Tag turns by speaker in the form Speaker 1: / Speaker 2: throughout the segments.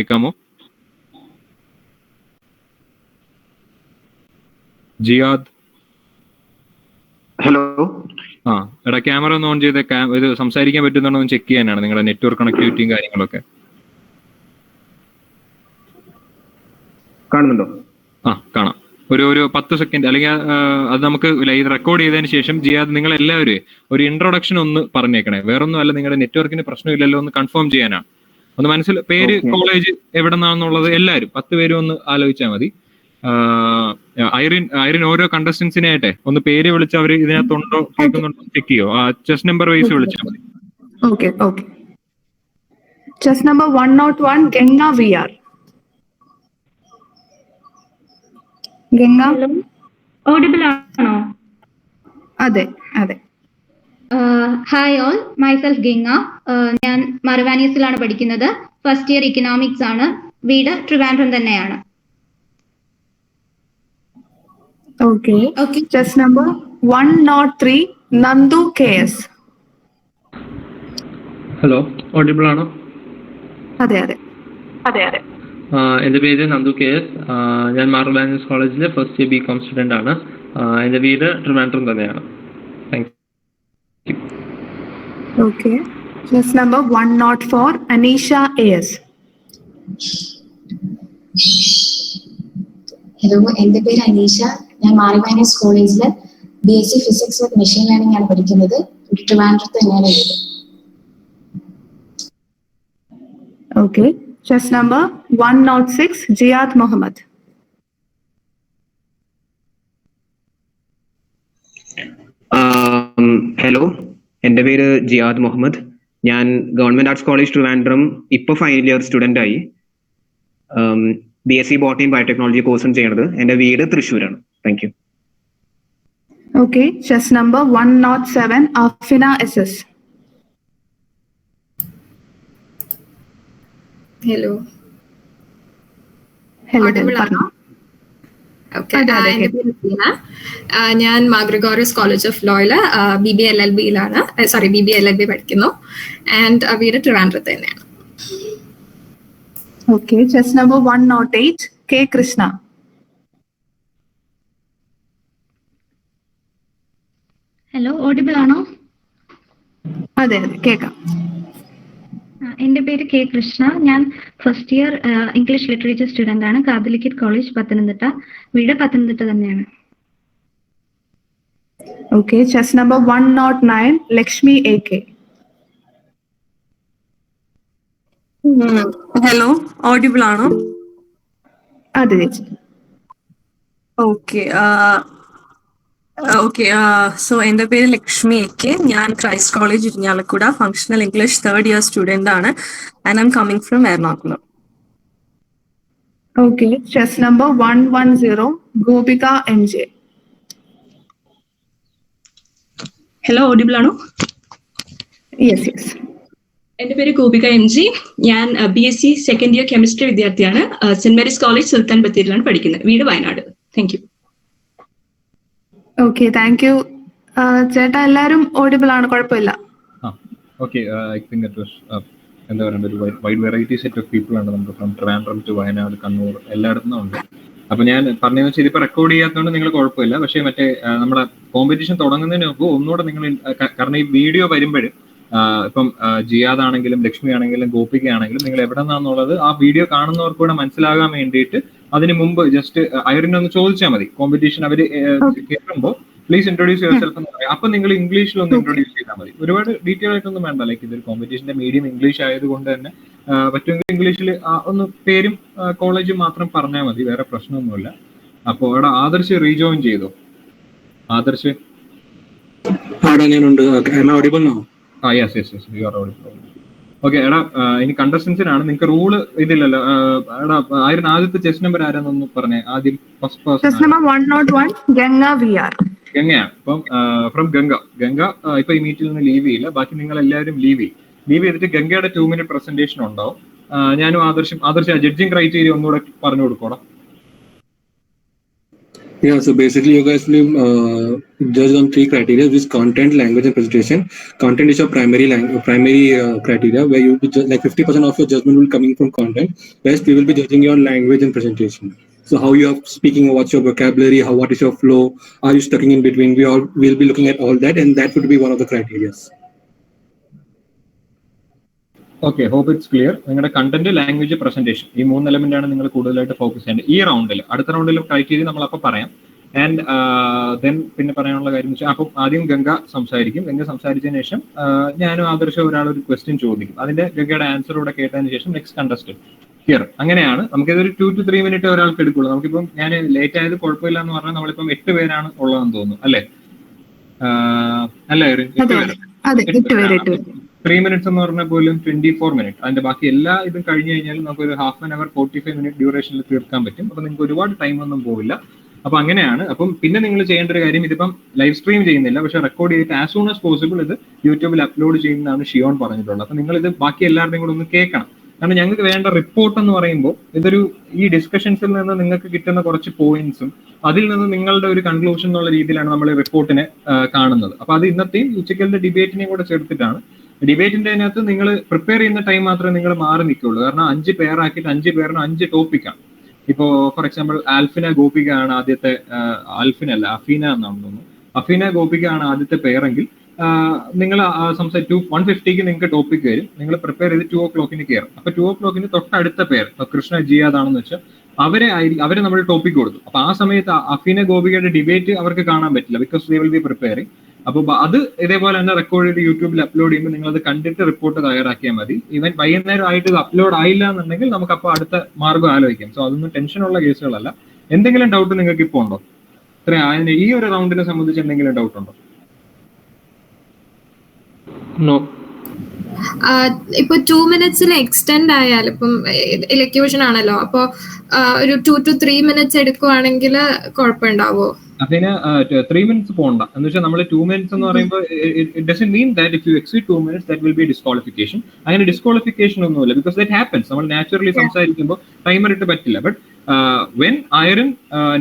Speaker 1: കേൾക്കാമോ? ജിയാദ്,
Speaker 2: ഹലോ.
Speaker 1: എടാ ക്യാമറ ഒന്ന് ഓൺ ചെയ്ത് ഇത് സംസാരിക്കാൻ പറ്റുന്നുണ്ടോ എന്ന് ചെക്ക് ചെയ്യാനാണ്, നിങ്ങളുടെ നെറ്റ്വർക്ക് കണക്ടിവിറ്റിയും കാര്യങ്ങളൊക്കെ.
Speaker 2: കാണുന്നുണ്ടോ?
Speaker 1: കാണാം. ഒരു 10 സെക്കൻഡ് അല്ലെങ്കിൽ അത് നമുക്ക് ഇത് റെക്കോർഡ് ചെയ്തതിന് ശേഷം ജിയാദ് നിങ്ങൾ എല്ലാവരും ഒരു ഇൻട്രൊഡക്ഷൻ ഒന്ന് പറഞ്ഞേക്കണേ. വേറൊന്നും അല്ല, നിങ്ങളുടെ നെറ്റ്വർക്കിന് പ്രശ്നമില്ലല്ലോ എന്ന് കൺഫേം ചെയ്യാനാണ്. ഒന്ന് മനസ്സിൽ പേര്, കോളേജ് എവിടെ നിന്നാണെന്നുള്ളത് എല്ലാവരും 10 പേരും ഒന്ന് ആലോചിച്ചാൽ മതി. ഐറിൻ ഓരോ കണ്ടസ്റ്റൻസിനെ ആയിട്ടെ ഒന്ന് പേര് വിളിച്ച് അവർ ഇതിനകത്തുണ്ടോ കേൾക്കുന്നുണ്ടോ ചെക്ക് ചെയ്യോ. ചെസ് നമ്പർ വൈസ് വിളിച്ചാൽ മതി.
Speaker 3: Chess number 101 Ganga VR. Ganga
Speaker 4: audible ആണോ?
Speaker 3: അതെ അതെ.
Speaker 4: Hi all, myself Ganga. ഞാൻ മറുവാനീസിലാണ് പഠിക്കുന്നത്. ഫസ്റ്റ് ഇയർ ഇക്കണോമിക്സ് ആണ്. വീട് ട്രിവാൻഡ്രം തന്നെയാണ്.
Speaker 3: Okay. Chest number 103 Nandu KS.
Speaker 5: Hello, audible ആണോ?
Speaker 3: അതെ അതെ
Speaker 4: അതെ അതെ.
Speaker 5: എൻ്റെ പേര് നന്ദു KS. ഞാൻ മാർവാനീസ് കോളേജിലെ ഫസ്റ്റ് ഇയർ BCom സ്റ്റുഡൻ്റ് ആണ്. എൻ്റെ വീട് ട്രിവാൻഡ്രം തന്നെയാണ്. Thank you.
Speaker 3: Okay. Chest number 104 Aneesha AS.
Speaker 6: Hello, എൻ്റെ പേര് അനീഷ. ഞാൻ മാർവാനീസ് കോളേജിൽ BSc physics with machine learning ആണ് പഠിക്കുന്നത്. ട്രിവാൻഡ്രത്ത് തന്നെയാണ് വീട്.
Speaker 3: Okay. Chest number 106 Jiyad Muhammad.
Speaker 2: Hello, എൻ്റെ പേര് ജിയാദ് മുഹമ്മദ്. ഞാൻ ഗവൺമെന്റ് ആർട്സ് കോളേജ് ട്രിവാൻഡ്രം ഇപ്പോൾ ഫൈനൽ ഇയർ സ്റ്റുഡൻ്റ് ആയി. BSc ബോട്ടണി ബയോടെക്നോളജി കോഴ്സും ചെയ്യണത്. എൻ്റെ വീട് തൃശ്ശൂരാണ്. Thank you.
Speaker 3: Okay. Chest number 107 Afina SS.
Speaker 7: Hello. ഞാൻ മാഗ്രിഗോറിയസ് കോളേജ് ഓഫ് ലോയിൽ BBA LLB പഠിക്കുന്നു. ആൻഡ് വീട് ട്രിവാൻഡ്രത്ത് തന്നെയാണ്.
Speaker 3: Okay. Chest number 108 K Krishna.
Speaker 4: Hello, audible ആണോ?
Speaker 3: അതെ അതെ കേൾക്കാം.
Speaker 4: എൻ്റെ പേര് K കൃഷ്ണ. ഞാൻ first year English literature student ആണ്. Catholic college Pathanamthitta. വീട് പത്തനംതിട്ട തന്നെയാണ്.
Speaker 3: Okay. Chest number 109 Lakshmi AK.
Speaker 8: Hello, audible ആണോ?
Speaker 3: അതെ ചേച്ചി.
Speaker 8: ഓക്കെ. സോ എൻ്റെ പേര് ലക്ഷ്മി AK. ഞാൻ Christ college Irinjalakuda functional English third year student ആണ്. And I am coming from Ernakulam.
Speaker 3: Okay. Chest number 110 Gopika MJ.
Speaker 9: Hello, audible ആണോ?
Speaker 3: Yes yes.
Speaker 9: എൻ്റെ പേര് ഗോപിക MG. ഞാൻ BSc സെക്കൻഡ് ഇയർ കെമിസ്ട്രി വിദ്യാർത്ഥിയാണ്. സെന്റ് മേരീസ് കോളേജ് സുൽത്താൻ ബത്തേരിയിലാണ് പഠിക്കുന്നത്. വീട് Wayanad. Thank you.
Speaker 3: Okay, thank you. ചേട്ടാ എല്ലാരും ഓഡിബിൾ ആണ്, കുഴപ്പമില്ല.
Speaker 1: Okay. I think it was എന്താ പറയുക, ഒരു wide variety set of people ആണ് നമുക്ക് ഫ്രം ട്രിവാൻഡ്രം ടു വയനാട്, കണ്ണൂർ, എല്ലായിടത്തും ഉണ്ട്. അപ്പൊ ഞാൻ പറഞ്ഞതെന്ന് വെച്ചാൽ ഇതിപ്പോ റെക്കോർഡ് ചെയ്യാത്തതുകൊണ്ട് നിങ്ങൾ കുഴപ്പമില്ല. പക്ഷേ മറ്റേ നമ്മുടെ കോമ്പറ്റീഷൻ തുടങ്ങുന്നതിന് മുമ്പ് ഒന്നുകൂടെ നിങ്ങൾ, കാരണം ഈ വീഡിയോ വരുമ്പോൾ ഇപ്പം ജിയാദ് ആണെങ്കിലും ലക്ഷ്മി ആണെങ്കിലും ഗോപിക ആണെങ്കിലും നിങ്ങൾ എവിടെ നിന്നാന്നുള്ളത് ആ വീഡിയോ കാണുന്നവർക്ക് കൂടെ മനസ്സിലാകാൻ വേണ്ടിയിട്ട് അതിന് മുമ്പ് ജസ്റ്റ് ഐറിനൊന്ന് ചോദിച്ചാൽ മതി. കോമ്പറ്റീഷൻ അവര് കേൾക്കുമ്പോൾ പ്ലീസ് ഇൻട്രൊഡ്യൂസ് യുവർ സെൽഫ് എന്ന് പറയാം. അപ്പൊ നിങ്ങൾ ഇംഗ്ലീഷിൽ ഒന്ന് ഇൻട്രൊഡ്യൂസ് ചെയ്താൽ മതി. ഒരുപാട് ഡീറ്റെയിൽ ആയിട്ടൊന്നും വേണ്ട. ലൈക്ക് ഇതൊരു കോമ്പറ്റീഷന്റെ മീഡിയം ഇംഗ്ലീഷ് ആയതുകൊണ്ട് തന്നെ പറ്റുമെങ്കിൽ ഇംഗ്ലീഷിൽ ഒന്ന് പേരും കോളേജും മാത്രം പറഞ്ഞാൽ മതി, വേറെ പ്രശ്നമൊന്നുമില്ല. അപ്പൊ അവിടെ ആദർശ് റീജോയിൻ ചെയ്തോ? ആദർശ് ഓക്കെ. എടാ ഇനി കണ്ടസ്റ്റൻസിനാണ്. നിങ്ങൾക്ക് റൂള് ഇതില്ലല്ലോ. എടാ ആദ്യത്തെ ചെസ് നമ്പർ ആരാന്നൊന്ന് പറഞ്ഞേ. ആദ്യം ഫസ്റ്റ് പേഴ്സൺ
Speaker 3: 101 ഗംഗ VR.
Speaker 1: ഗംഗയാണ്. ഇപ്പം ഫ്രം ഗംഗ ഇപ്പൊ ഈ മീറ്റിൽ നിന്ന് ലീവ് ചെയ്യില്ല. ബാക്കി നിങ്ങൾ എല്ലാവരും ലീവ് ചെയ്തിട്ട് ഗംഗയുടെ 2 minute പ്രസന്റേഷൻ ഉണ്ടാവും. ഞാനും ആദർശ് ജഡ്ജിങ് ക്രൈറ്റീരിയ ഒന്നുകൂടെ പറഞ്ഞു കൊടുക്കോടാ.
Speaker 10: Yeah, so basically you guys will judge on 3 criteria, which is content, language and presentation. Content is your primary criteria, where you will be like 50% of your judgment will coming from content. Rest we will be judging your language and presentation. So how you are speaking, what's your vocabulary, what is your flow, are you stuck in between? We'll be looking at all that, and that would be one of the criteria.
Speaker 1: Okay, hope it's clear. നിങ്ങളുടെ content, language, presentation, ഈ 3 element ആണ് നിങ്ങൾ കൂടുതലായിട്ട് focus ചെയ്യേണ്ടത് ഈ റൗണ്ടിൽ. അടുത്ത റൗണ്ടിൽ ക്രൈറ്റീരിയ നമ്മൾ അപ്പോൾ പറയാം. ആൻഡ് ദെൻ പിന്നെ പറയാനുള്ള കാര്യം വെച്ചാൽ, അപ്പം ആദ്യം ഗംഗ സംസാരിക്കും. ഗംഗ സംസാരിച്ചതിന് ശേഷം ഞാനും ആദർശം ഒരാളൊരു ക്വസ്റ്റ്യൻ ചോദിക്കും. അതിന്റെ ഗംഗയുടെ ആൻസർ കൂടെ കേട്ടതിന് ശേഷം നെക്സ്റ്റ് കണ്ടസ്റ്റന്റ് ഹിയർ. അങ്ങനെയാണ് നമുക്കിതൊരു 2 to 3 മിനിറ്റ് ഒരാൾക്ക് എടുക്കുള്ളൂ. നമുക്കിപ്പം ഞാൻ ലേറ്റ് ആയത് കുഴപ്പമില്ല എന്ന് പറഞ്ഞാൽ നമ്മളിപ്പം 8 പേരാണ് ഉള്ളതെന്ന് തോന്നുന്നു, അല്ലേ? അല്ലേ, 8 പേര്. 3 minutes എന്ന് പറഞ്ഞാൽ പോലും 24 minutes. അതിന്റെ ബാക്കി എല്ലാ ഇതും കഴിഞ്ഞു കഴിഞ്ഞാൽ നമുക്ക് ഒരു ഹാഫ് ആൻ അവർ 45 minute ഡ്യൂറേഷനിൽ തീർക്കാൻ പറ്റും. അപ്പൊ നിങ്ങൾക്ക് ഒരുപാട് ടൈം ഒന്നും പോവില്ല. അപ്പൊ അങ്ങനെയാണ്. അപ്പം പിന്നെ നിങ്ങൾ ചെയ്യേണ്ട ഒരു കാര്യം, ഇതിപ്പം ലൈവ് സ്ട്രീം ചെയ്യുന്നില്ല, പക്ഷെ റെക്കോർഡ് ചെയ്തിട്ട് ആസ് സൂൺ ആസ് പോസിബിൾ ഇത് യൂട്യൂബിൽ അപ്ലോഡ് ചെയ്യുന്നതാണ് ഷിയോൺ പറഞ്ഞിട്ടുള്ളത്. അപ്പൊ നിങ്ങൾ ഇത് ബാക്കി എല്ലാവരുടെയും കൂടെ ഒന്ന് കേൾക്കണം. കാരണം ഞങ്ങൾക്ക് വേണ്ട റിപ്പോർട്ട് എന്ന് പറയുമ്പോൾ ഇതൊരു ഈ ഡിസ്കഷൻസിൽ നിന്ന് നിങ്ങൾക്ക് കിട്ടുന്ന കുറച്ച് പോയിന്റ്സും അതിൽ നിന്ന് നിങ്ങളുടെ ഒരു കൺക്ലൂഷൻ എന്നുള്ള രീതിയിലാണ് നമ്മൾ റിപ്പോർട്ടിനെ കാണുന്നത്. അപ്പൊ അത് ഇന്നത്തെയും ഉച്ചക്കലത്തെ ഡിബേറ്റിനെയും കൂടെ ചേർത്തിട്ടാണ്. ഡിബേറ്റിന്റെ അതിനകത്ത് നിങ്ങൾ പ്രിപ്പയർ ചെയ്യുന്ന ടൈം മാത്രമേ നിങ്ങൾ മാറി നിൽക്കുള്ളൂ. കാരണം 5 പേരാക്കിയിട്ട് 5 പേരിന് 5 ടോപ്പിക്കാണ്. ഇപ്പോ ഫോർ എക്സാമ്പിൾ ആൽഫിന ഗോപിക ആണ് ആദ്യത്തെ, ആൽഫിനല്ല അഫീന എന്നാണ് തോന്നുന്നു, അഫീന ഗോപിക ആണ് ആദ്യത്തെ പേരെങ്കിൽ നിങ്ങൾ 150ക്ക് നിങ്ങൾക്ക് ടോപ്പിക് വരും. നിങ്ങൾ പ്രിപ്പയർ ചെയ്ത് 2 o'clock കയറും. അപ്പൊ 2 o'clock തൊട്ടടുത്ത പേര് കൃഷ്ണ ജിയാദ് ആണെന്ന് വെച്ചാൽ അവരെ നമ്മൾ ടോപ്പിക് കൊടുത്തു. അപ്പൊ ആ സമയത്ത് അഫീന ഗോപികയുടെ ഡിബേറ്റ് അവർക്ക് കാണാൻ പറ്റില്ല, because they will be preparing. അപ്പൊ അത് ഇതേപോലെ തന്നെ റെക്കോർഡ് ചെയ്ത് യൂട്യൂബിൽ അപ്ലോഡ് ചെയ്യുമ്പോൾ നിങ്ങൾ അത് കണ്ടിട്ട് റിപ്പോർട്ട് തയ്യാറാക്കിയാൽ മതി. ഈവൻ വൈകുന്നേരം ആയിട്ട് ഇത് അപ്ലോഡ് ആയില്ല എന്നുണ്ടെങ്കിൽ നമുക്ക് അപ്പോൾ അടുത്ത മാർഗം ആലോചിക്കാം. സോ അതൊന്നും ടെൻഷനുള്ള കേസുകളല്ല. എന്തെങ്കിലും ഡൗട്ട് നിങ്ങൾക്ക് ഇപ്പോൾ ഉണ്ടോ? ഈ ഒരു റൗണ്ടിനെ സംബന്ധിച്ച് എന്തെങ്കിലും ഡൗട്ട് ഉണ്ടോ?
Speaker 7: ഇപ്പൊ 2 minutes എക്സ്റ്റെൻഡ് ആയാൽ, ഇപ്പം ഇലക്യൂഷൻ ആണല്ലോ, അപ്പൊ ഒരു 2 to 3 minutes എടുക്കുവാണെങ്കിൽ കുഴപ്പമുണ്ടാവോ?
Speaker 1: അതിന് 3 minutes പോകണ്ട. എന്ന് വെച്ചാൽ നമ്മൾ 2 minutes എന്ന് പറയുമ്പോൾ it doesn't mean that if you exceed 2 minutes that will be disqualification. അങ്ങനെ ഡിസ്ക്വാളിഫിക്കേഷൻ ഒന്നുമില്ല, ബിക്കോസ് ദാറ്റ് ഹാപ്പൻസ്. നമ്മൾ നാച്ചുറലി സംസാരിക്കുമ്പോൾ ടൈമർ ഇട്ട് പറ്റില്ല. But when Irene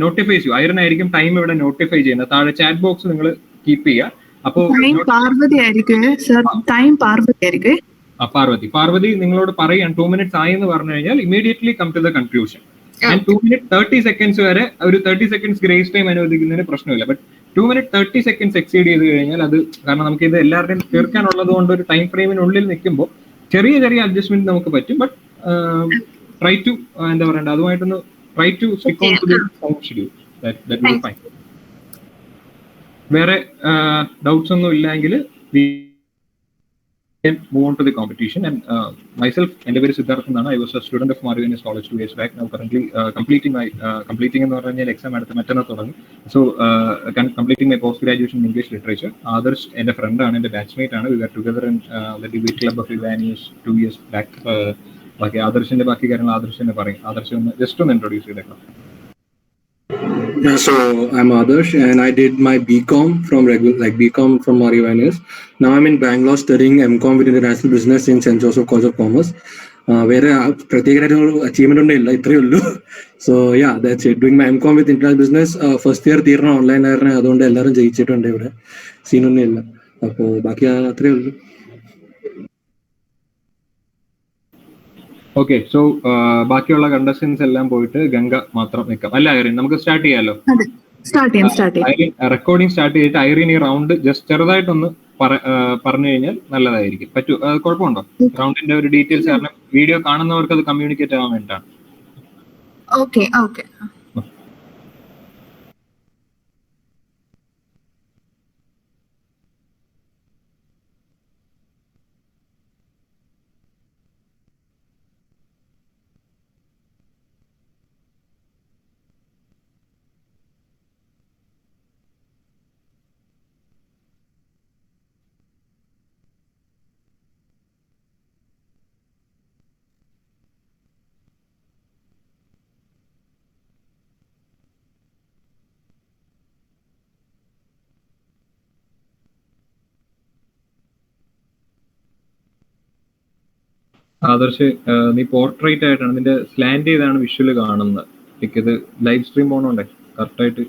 Speaker 1: notifies you, Irene ആയിരിക്കും ടൈം ഇവിടെ നോട്ടിഫൈ ചെയ്യുന്നത്. താഴെ ചാറ്റ് ബോക്സ് നിങ്ങൾ കീപ്പ് ചെയ്യുക. അപ്പോ പാർവതി നിങ്ങളോട് പറയാൻ 2 minutes ആയി എന്ന് പറഞ്ഞു കഴിഞ്ഞാൽ immediately come to the conclusion. And 2 minutes 30 seconds വരെ ഒരു 30 seconds ഗ്രേസ് ടൈം അനുവദിക്കുന്നതിന് പ്രശ്നമില്ല. ബട്ട് 2 minutes 30 seconds എക്സീഡ് ചെയ്ത് കഴിഞ്ഞാൽ അത്, കാരണം നമുക്ക് ഇത് എല്ലാവരുടെയും തീർക്കാനുള്ളത് കൊണ്ട് ഒരു ടൈം ഫ്രെയിമിനുള്ളിൽ നിൽക്കുമ്പോൾ ചെറിയ ചെറിയ അഡ്ജസ്റ്റ്മെന്റ് നമുക്ക് പറ്റും. ബട്ട് ട്രൈ ടു എന്താ പറയണ്ട, അതുമായിട്ടൊന്ന് try to stick on to the time schedule. That will be fine. വേറെ ഡൗട്ട്സ് ഒന്നും ഇല്ലെങ്കിൽ we can move on to the competition. And myself, എൻ്റെ പേര് സിദ്ധാർത്ഥ് എന്നാണ്. I was a student of Marivanes College 2 years back. Now currently completing എന്ന് പറഞ്ഞാൽ exam അടുത്ത് മറ്റന്നാൾ തുടങ്ങും. So completing my post graduation in English literature. Adarsh എൻ്റെ ഫ്രണ്ടാണ്, എൻ്റെ ബാച്ച്മേറ്റ് ആണ്. We were together in the debate club of Vivanis 2 years back. ബാക്കി ആദർശിന്റെ ബാക്കി കാര്യങ്ങൾ ആദർശ് തന്നെ പറയും. ആദർശ് ഒന്ന് ജസ്റ്റ് ഒന്ന് ഇൻട്രൊഡ്യൂസ് ചെയ്തേക്കാം.
Speaker 10: Yeah, so I'm Adarsh and I did my BCom from BCom from Marivanes. Now I'm in Bangalore studying MCom with International Business in St. Joseph College of Commerce. വേറെ പ്രത്യേകമായിട്ട് അച്ചീവ്മെന്റ് ഒന്നും ഇല്ല, ഇത്രയേ ഉള്ളൂ. So yeah, that's it. Doing my MCom with international business. First year തീർന്ന online ആയിരുന്നു, അതുകൊണ്ട് എല്ലാവരും ജയിച്ചിട്ടുണ്ട്. ഇവിടെ സീനൊന്നും ഇല്ല. അപ്പോൾ ബാക്കി അത്രയേ ഉള്ളൂ.
Speaker 1: ഓക്കെ, സോ ബാക്കിയുള്ള കണ്ടസ്റ്റൻസ് എല്ലാം പോയിട്ട് ഗംഗ മാത്രം നിൽക്കാം, അല്ല ഐറിൻ? നമുക്ക് സ്റ്റാർട്ട് ചെയ്യാലോ? റെക്കോർഡിംഗ് സ്റ്റാർട്ട് ചെയ്തിട്ട് ഐറിൻ ഈ റൗണ്ട് ജസ്റ്റ് ചെറുതായിട്ടൊന്ന് പറഞ്ഞു കഴിഞ്ഞാൽ നല്ലതായിരിക്കും. പറ്റൂ? കുഴപ്പമുണ്ടോ? റൗണ്ടിന്റെ ഒരു ഡീറ്റെയിൽസ്, കാരണം വീഡിയോ കാണുന്നവർക്ക് അത് കമ്മ്യൂണിക്കേറ്റ് ആവാൻ വേണ്ടിയിട്ടാണ്.
Speaker 3: Okay okay.
Speaker 1: ആദർശ്, നീ പോർട്രേറ്റ് ആയിട്ടാണ്, നിന്റെ സ്ലാൻഡ് ചെയ്താണ് വിഷ്വല് കാണുന്നത്. ഇത് ലൈവ് സ്ട്രീം പോകണോണ്ടേ കറക്റ്റായിട്ട്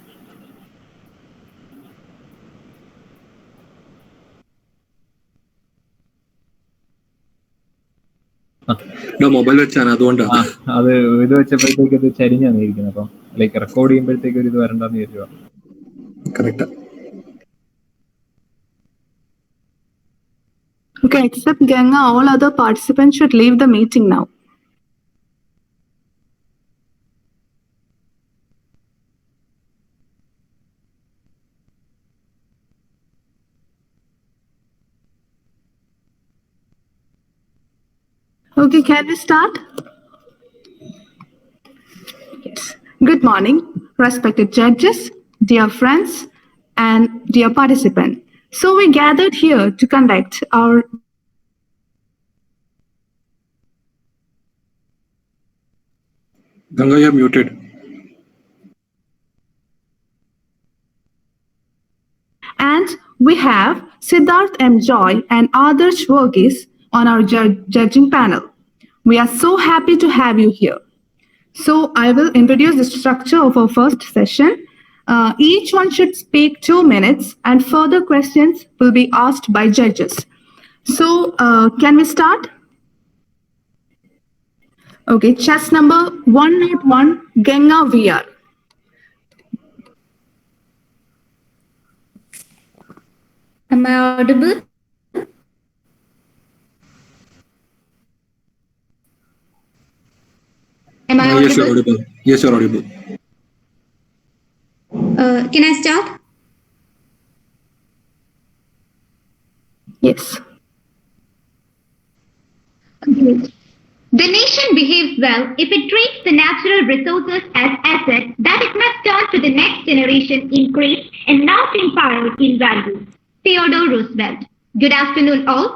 Speaker 10: മൊബൈൽ വെച്ചാണ് അതുകൊണ്ടാണ്.
Speaker 1: അത് ഇത് വെച്ചപ്പോഴത്തേക്ക് ഇത് ചരിഞ്ഞാണ് ഇരിക്കുന്നത്. അപ്പം ലൈക്ക് റെക്കോർഡ് ചെയ്യുമ്പോഴത്തേക്ക് ഒരു ഇത് വരണ്ടെന്ന് വിചാരിച്ചു.
Speaker 10: Correct.
Speaker 3: Okay, except Ganga, all other participants should leave the meeting now. Okay, can we start? Yes. Good morning, respected judges, dear friends, and dear participants. So we gathered here to conduct our
Speaker 10: Ganga, you're muted.
Speaker 3: And we have Siddharth M. Joy and Adarsh Verghese on our judging panel. We are so happy to have you here. So I will introduce the structure of our first session. Each one should speak 2 minutes and further questions will be asked by judges. So can we start? Okay, chess number 101, Ganga VR.
Speaker 4: Am I audible? Am I
Speaker 10: Yes, you're
Speaker 4: audible?
Speaker 10: audible. Yes, you're audible.
Speaker 4: Can I start?
Speaker 3: Yes.
Speaker 4: The nation behaves well if it treats the natural resources as assets that it must turn to the next generation in grace and not in power in value. Theodore Roosevelt. Good afternoon all,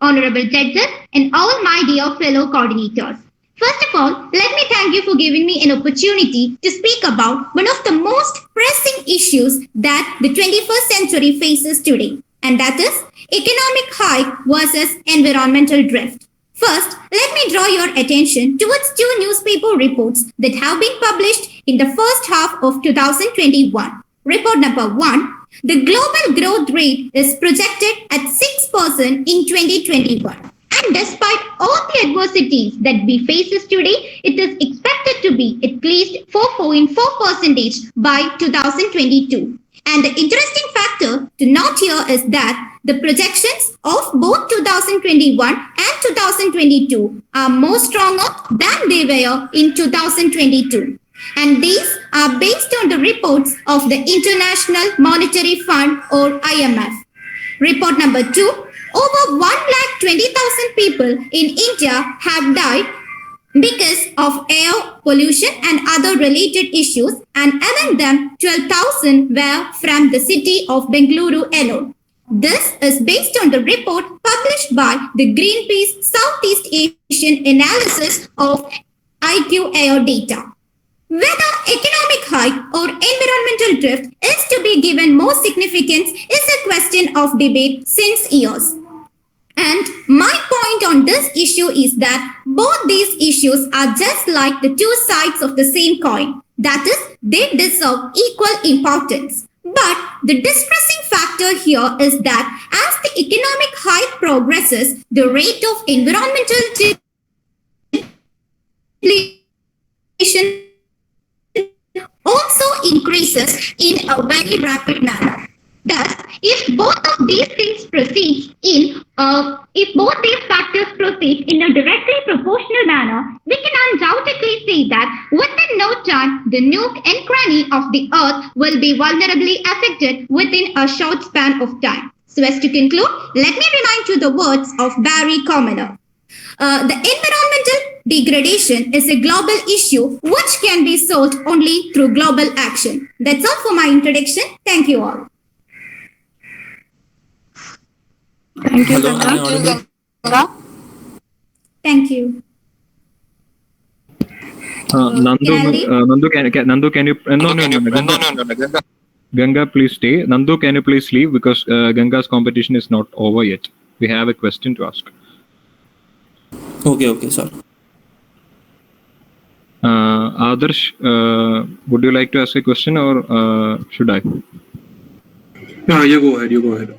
Speaker 4: honorable judges and all my dear fellow coordinators. First of all, let me thank you for giving me an opportunity to speak about one of the most pressing issues that the 21st century faces today, and that is economic hike versus environmental drift. First, let me draw your attention towards 2 newspaper reports that have been published in the first half of 2021. Report number 1, the global growth rate is projected at 6% in 2021. And despite all the adversities that we faces today, it is expected to be at least 4.4% by 2022. And the interesting factor to note here is that the projections of both 2021 and 2022 are more stronger than they were in 2022. And these are based on the reports of the International Monetary Fund or IMF. Report number 2, over 120,000 people in India have died because of air pollution and other related issues, and among them 12,000 were from the city of Bengaluru alone. This is based on the report published by the Greenpeace Southeast Asian Analysis of IQ Air Data. Whether economic hike or environmental drift is to be given more significance is a question of debate since years. And my point on this issue is that both these issues are just like the 2 sides of the same coin. That is, they deserve equal importance. But the distressing factor here is that as the economic hike progresses, the rate of environmental depletion also increases in a very rapid manner. Thus, if both of these things proceed if both these factors proceed in a directly proportional manner, we can undoubtedly say that within no time, the nook and cranny of the earth will be vulnerably affected within a short span of time. So as to conclude, let me remind you the words of Barry Commoner. The environmental degradation is a global issue which can be solved only through global action. That's all for my introduction. Thank you all.
Speaker 3: Thank you,
Speaker 11: Hello,
Speaker 3: Ganga.
Speaker 11: am I audible?
Speaker 4: Thank you.
Speaker 1: Nandu,
Speaker 4: Can I leave?
Speaker 1: Nandu, can you? No. Ganga, please stay. Nandu, can you please leave because Ganga's competition is not over yet. We have a question to ask.
Speaker 11: Okay, sir.
Speaker 1: Adarsh, would you like to ask a question or should I?
Speaker 10: No, you go ahead.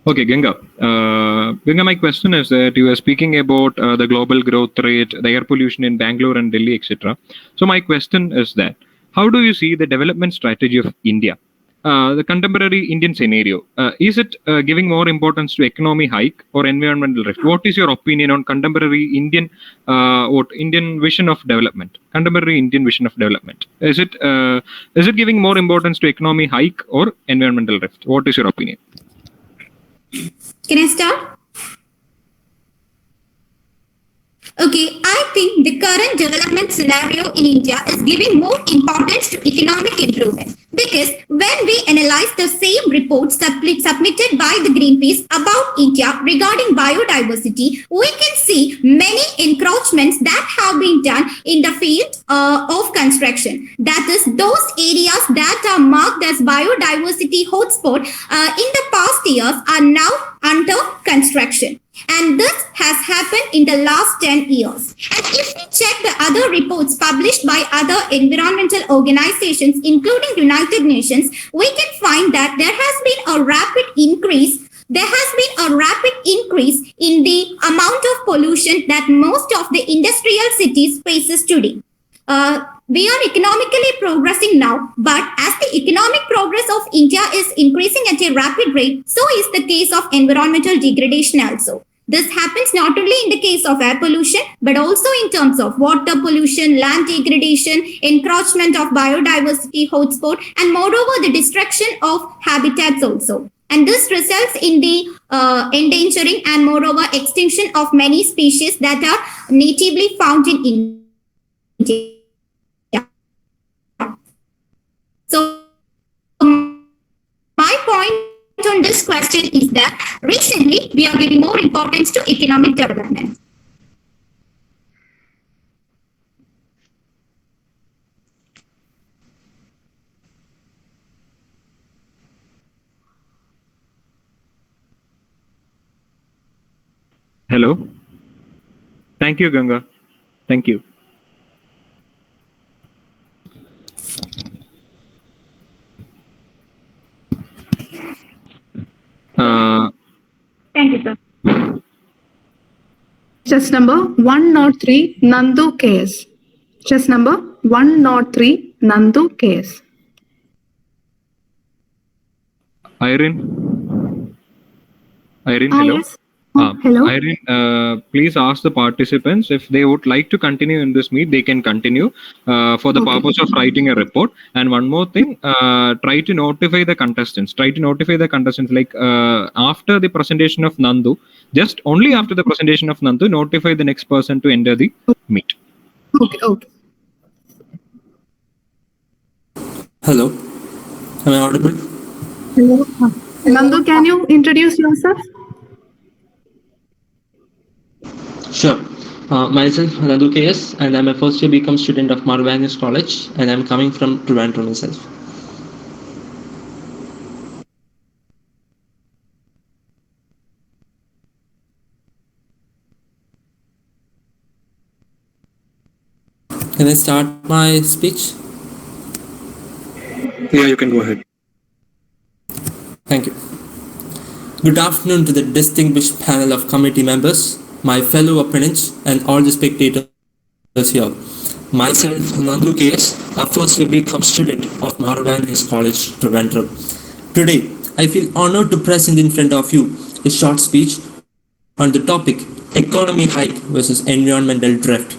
Speaker 1: Okay, Ganga. Ganga, my question is that you were speaking about the global growth rate, the air pollution in Bangalore and Delhi, etc. So my question is that how do you see the development strategy of India, the contemporary Indian scenario? Is it giving more importance to economy hike or environmental risk? What is your opinion on contemporary Indian vision of development? Contemporary Indian vision of development. Is it giving more importance to economy hike or environmental risk? What is your opinion?
Speaker 4: Can I start? Okay, I think the current development scenario in India is giving more importance to economic improvement, because when we analyze the same reports submitted by the Greenpeace about India regarding biodiversity, we can see many encroachments that have been done in the field of construction. That is, those areas that are marked as biodiversity hotspot in the past years are now under construction. And this has happened in the last 10 years. And if we check the other reports published by other environmental organizations, including United Nations, we can find that there has been a rapid increase in the amount of pollution that most of the industrial cities faces today. We are economically progressing now, but as the economic progress of India is increasing at a rapid rate, so is the case of environmental degradation also. This happens not only in the case of air pollution, but also in terms of water pollution, land degradation, encroachment of biodiversity hotspot, and moreover, the destruction of habitats also. And this results in the endangering and moreover extinction of many species that are natively found in India. So my point on this question is that recently we are giving more importance to economic development.
Speaker 1: Hello. Thank you, Ganga. Thank you.
Speaker 4: Thank you, sir.
Speaker 3: Chess number 103, Nandu KS. Chess number 103, Nandu KS.
Speaker 1: Irene, hello.
Speaker 3: Yes. Hello.
Speaker 1: Irene, please ask the participants if they would like to continue in this meet, they can continue for the purpose of writing a report. And one more thing, try to notify the contestants. Like after the presentation of Nandu, just only after the presentation of Nandu, notify the next person to enter the meet.
Speaker 3: Okay.
Speaker 11: Hello. Am I audible?
Speaker 3: Hello. Nandu, can you introduce yourself?
Speaker 5: Sure. Myself, Nandu KS, and I'm a first year BCom student of Maruvanius College, and I'm coming from Trivandrum myself. Can I start my speech?
Speaker 10: Yeah, you can go ahead.
Speaker 5: Thank you. Good afternoon to the distinguished panel of committee members, my fellow opponents, and all the spectators here. Myself, Nandu KS, a first year BCom student of Maruvanius College, Trivandrum. Today, I feel honored to present in front of you a short speech on the topic economy hike versus environmental drift.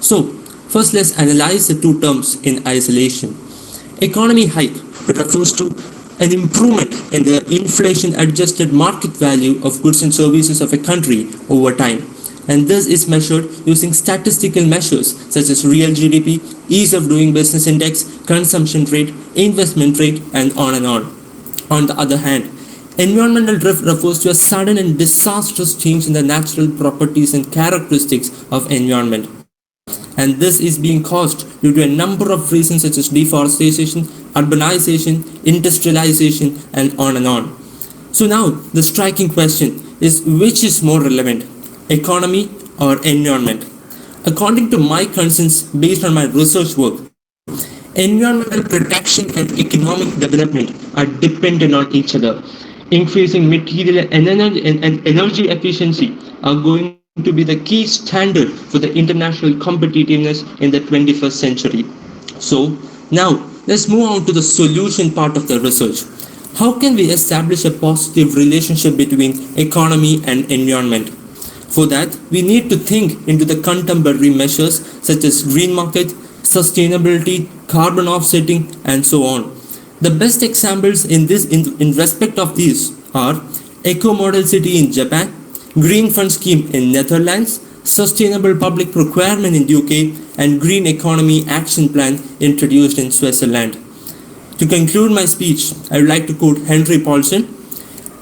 Speaker 5: So, first let's analyze the two terms in isolation. Economy hike refers to an improvement in the inflation-adjusted market value of goods and services of a country over time. And this is measured using statistical measures such as real GDP, ease of doing business index, consumption rate, investment rate, and on and on. On the other hand, environmental drift refers to a sudden and disastrous change in the natural properties and characteristics of environment. And this is being caused due to a number of reasons such as deforestation, urbanization, industrialization, and on and on. So now the striking question is, which is more relevant, economy or environment? According to my concerns based on my research work, environmental protection and economic development are dependent on each other. increasing material and energy efficiency are going to be the key standard for the international competitiveness in the 21st century. So now let's move on to the solution part of the research. How can we establish a positive relationship between economy and environment? For that, we need to think into the contemporary measures such as green market, sustainability, carbon offsetting, and so on. The best examples in respect of these are Eco Model City in Japan, Green Fund Scheme in Netherlands, Sustainable Public Procurement in UK, and Green Economy Action Plan introduced in Switzerland. To conclude my speech, I would like to quote Henry Paulson: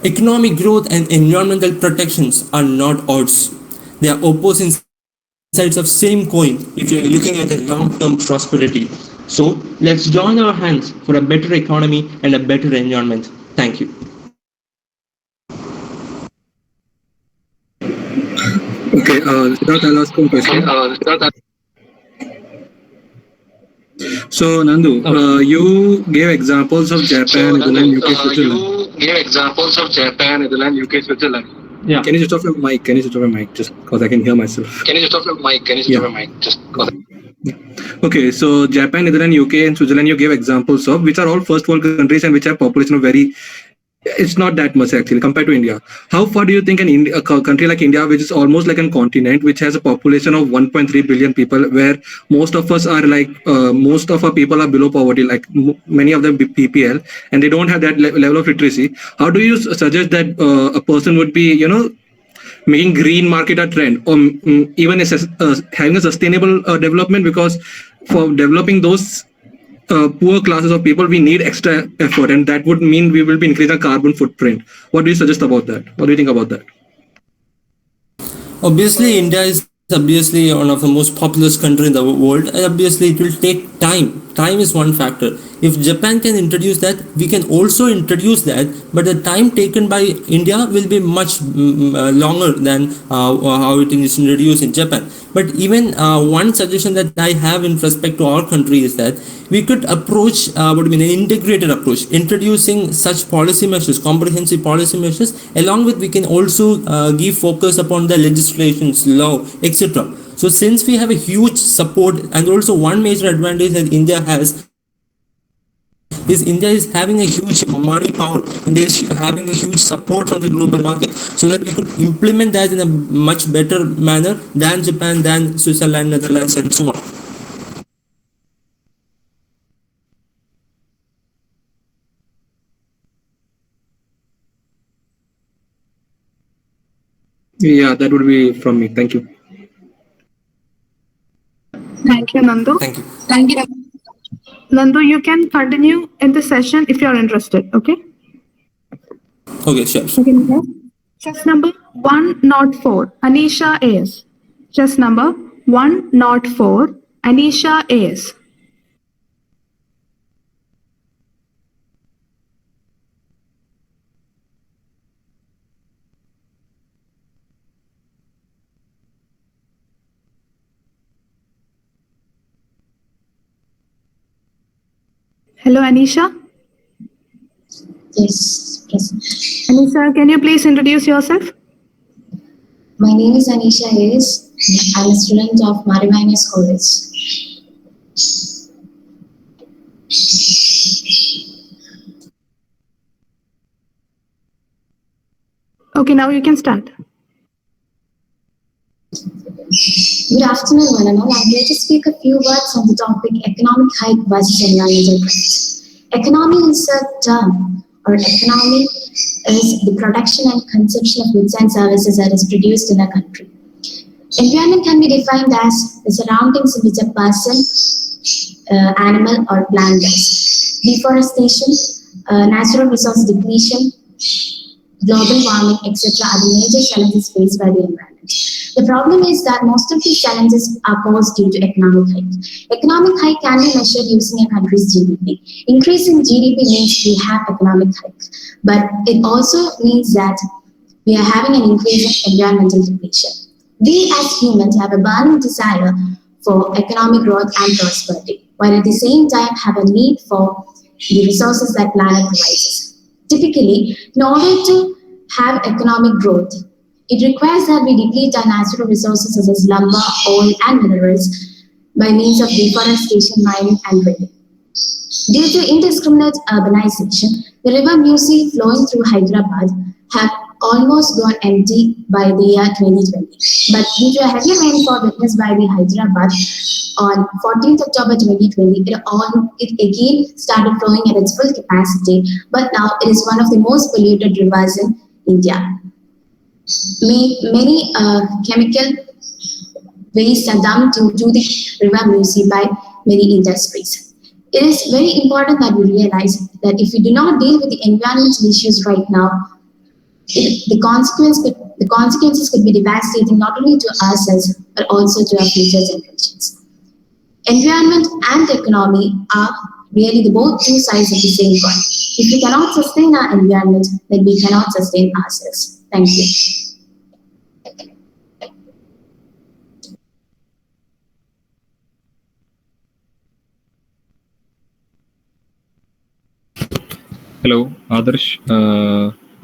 Speaker 5: "Economic growth and environmental protections are not odds. They are opposing sides of same coin if you're looking at a long-term prosperity. So let's join our hands for a better economy and a better environment." Thank you.
Speaker 10: Okay, Siddharth, I'll ask one question. So, Nandu, you gave examples of Japan, Netherlands, UK, Switzerland.
Speaker 5: Yeah.
Speaker 10: Can you just off your mic? Just because I can hear myself. Okay, so Japan, Netherlands, UK, and Switzerland, you gave examples of, which are all first world countries and which have population of it's not that much actually compared to India. How far do you think a country like India, which is almost like a continent, which has a population of 1.3 billion people, where most of us are most of our people are below poverty, like many of them BPL, and they don't have that level of literacy. How do you suggest that a person would be, making green market a trend, or even having a sustainable development? Because for developing those poor classes of people, we need extra effort, and that would mean we will be increasing carbon footprint. What do you suggest about that? What do you think about that?
Speaker 5: Obviously, India is one of the most populous country in the world, and obviously it will take time. Time is one factor. If Japan can introduce that, we can also introduce that, but the time taken by India will be much longer than how it is introduced in Japan. But even one suggestion that I have in respect to our country is that we could approach an integrated approach, introducing such policy measures, comprehensive policy measures, along with we can also give focus upon the legislations, law, etc. So since we have a huge support, and also one major advantage that India has is India is having a huge money power, and is having a huge support from the global market, so that we could implement that in a much better manner than Japan, than Switzerland, Netherlands, and so on.
Speaker 10: Yeah, that would be from me. Thank you.
Speaker 3: Thank you, Nandu.
Speaker 5: Thank you.
Speaker 3: Nandu, you can continue in the session if you're interested, okay?
Speaker 5: Okay, sure.
Speaker 3: Chess number 104, Anisha AS. Chess number 104, Anisha AS. Hello, Anisha.
Speaker 6: Yes, present.
Speaker 3: Anisha, can you please introduce yourself?
Speaker 6: My name is Anisha Hayes. I'm a student of Marivanes College.
Speaker 3: Okay, now you can start.
Speaker 6: Good afternoon, one and all. I'm here to speak a few words on the topic economic hike versus environmental crisis. Economy is a term, or economy is the production and consumption of goods and services that is produced in a country. Environment can be defined as the surroundings in which a person, animal, or plant lives. Deforestation, natural resource depletion, global warming, etc. are the major challenges faced by the environment. The problem is that most of these challenges are caused due to economic hike. Economic hike can be measured using a country's GDP. Increase in GDP means we have economic hike, but it also means that we are having an increase in environmental depletion. We as humans have a burning desire for economic growth and prosperity, while at the same time have a need for the resources that planet provides us. Typically, in order to have economic growth, it requires that we deplete our natural resources such as lumber, oil, and minerals by means of deforestation, mining, and drilling. Due to indiscriminate urbanization, the river Musi flowing through Hyderabad have almost gone empty by the year 2020. But due to a heavy rainfall witnessed by the Hyderabad on 14th October 2020, it again started flowing at its full capacity, but now it is one of the most polluted rivers in India. Many chemical waste are dumped into the river Musi by many industries. It is very important that we realize that if we do not deal with the environmental issues right now, the consequences could be devastating not only to ourselves but also to our future generations. Environment and economy are really the both two sides of the same coin. If we cannot sustain our environment, then we cannot sustain ourselves. Thank you.
Speaker 1: Hello, Adarsh.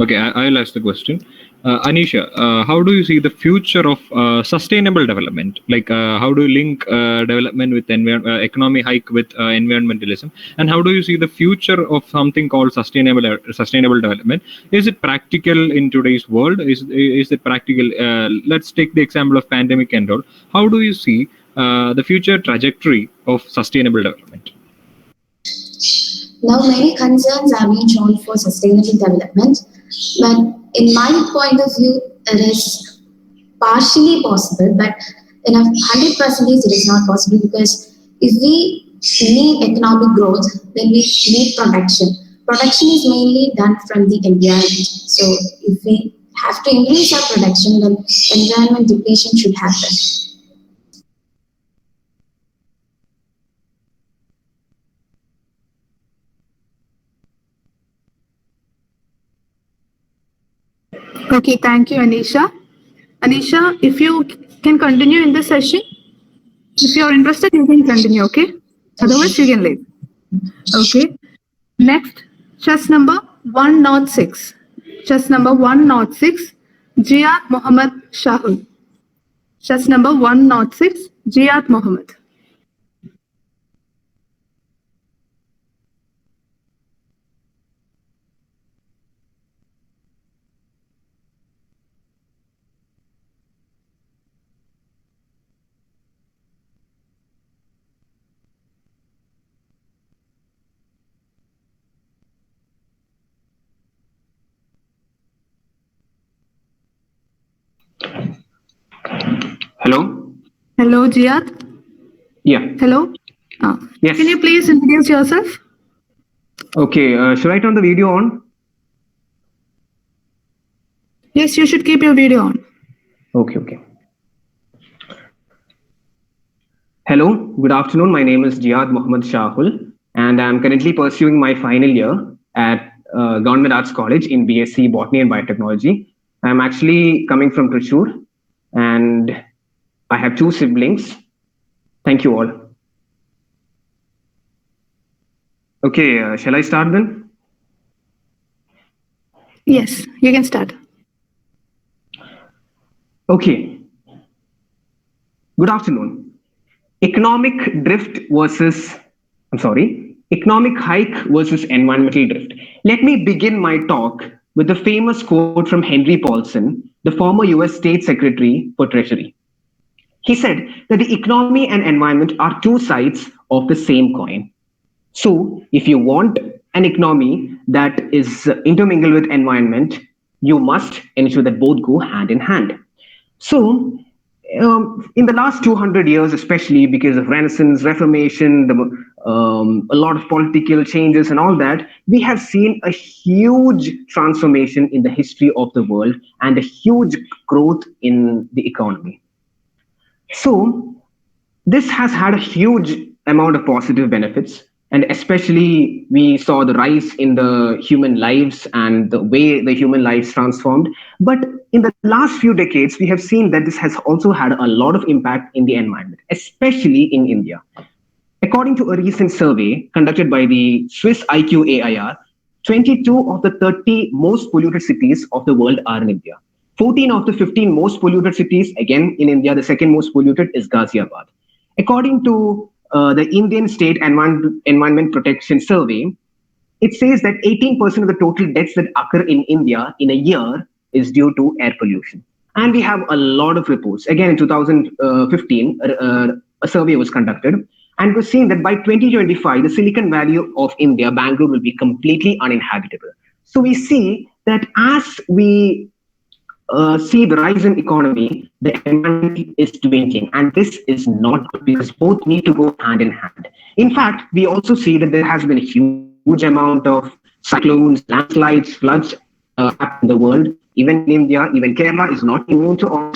Speaker 1: Okay, I'll ask the question. Anisha, how do you see the future of sustainable development? Like, how do you link development with economic hike with environmentalism? And how do you see the future of something called sustainable development? Is it practical in today's world? Is it practical? Let's take the example of pandemic and all. How do you see the future trajectory of sustainable development?
Speaker 6: Now, many concerns are being shown for sustainable development, but in my point of view, it is partially possible, but in 100% it is not possible, because if we need economic growth, then we need production. Production is mainly done from the environment. So if we have to increase our production, then environment depletion should happen.
Speaker 3: Okay, thank you, Anisha. Anisha, if you can continue in the session, if you're interested, you can continue, okay? Otherwise, you can leave. Okay. Next, chess number 106. Chess number 106, Jiyad Mohammed Shahul. Chess number 106, Jiyad Mohammed.
Speaker 2: Hello?
Speaker 3: Hello, Jiyad.
Speaker 2: Yeah.
Speaker 3: Hello.
Speaker 2: Yes.
Speaker 3: Can you please introduce yourself?
Speaker 2: Okay, should I turn the video on?
Speaker 3: Yes, you should keep your video on.
Speaker 2: Okay. Hello, good afternoon. My name is Jiyad Mohammed Shahul, and I'm currently pursuing my final year at Government Arts College in BSc Botany and Biotechnology. I'm actually coming from Trichy, and I have 2 siblings. Thank you all. Okay, shall I start then?
Speaker 3: Yes, you can start.
Speaker 2: Okay. Good afternoon. Economic hike versus environmental drift. Let me begin my talk with the famous quote from Henry Paulson, the former US State Secretary for Treasury. He said that the economy and environment are 2 sides of the same coin. So if you want an economy that is intermingled with environment, you must ensure that both go hand in hand. So in the last 200 years, especially because of Renaissance, Reformation, a lot of political changes and all that, we have seen a huge transformation in the history of the world and a huge growth in the economy. So this has had a huge amount of positive benefits, and especially we saw the rise in the human lives and the way the human lives transformed. But in the last few decades, we have seen that this has also had a lot of impact in the environment, especially in India. According to a recent survey conducted by the Swiss IQ AIR, 22 of the 30 most polluted cities of the world are in India. 14 of the 15 most polluted cities, again in India, the second most polluted is Ghaziabad. According to the Indian State Environment Protection Survey, it says that 18% of the total deaths that occur in India in a year is due to air pollution. And we have a lot of reports. Again, in 2015, a survey was conducted, and it was seen that by 2025, the Silicon Valley of India, Bangalore, will be completely uninhabitable. So we see that as we see the rise in economy, the environment is dwindling, and this is not good because both need to go hand in hand. In fact, we also see that there has been a huge amount of cyclones, landslides, floods in the world. Even in India, even Kerala is not immune to all.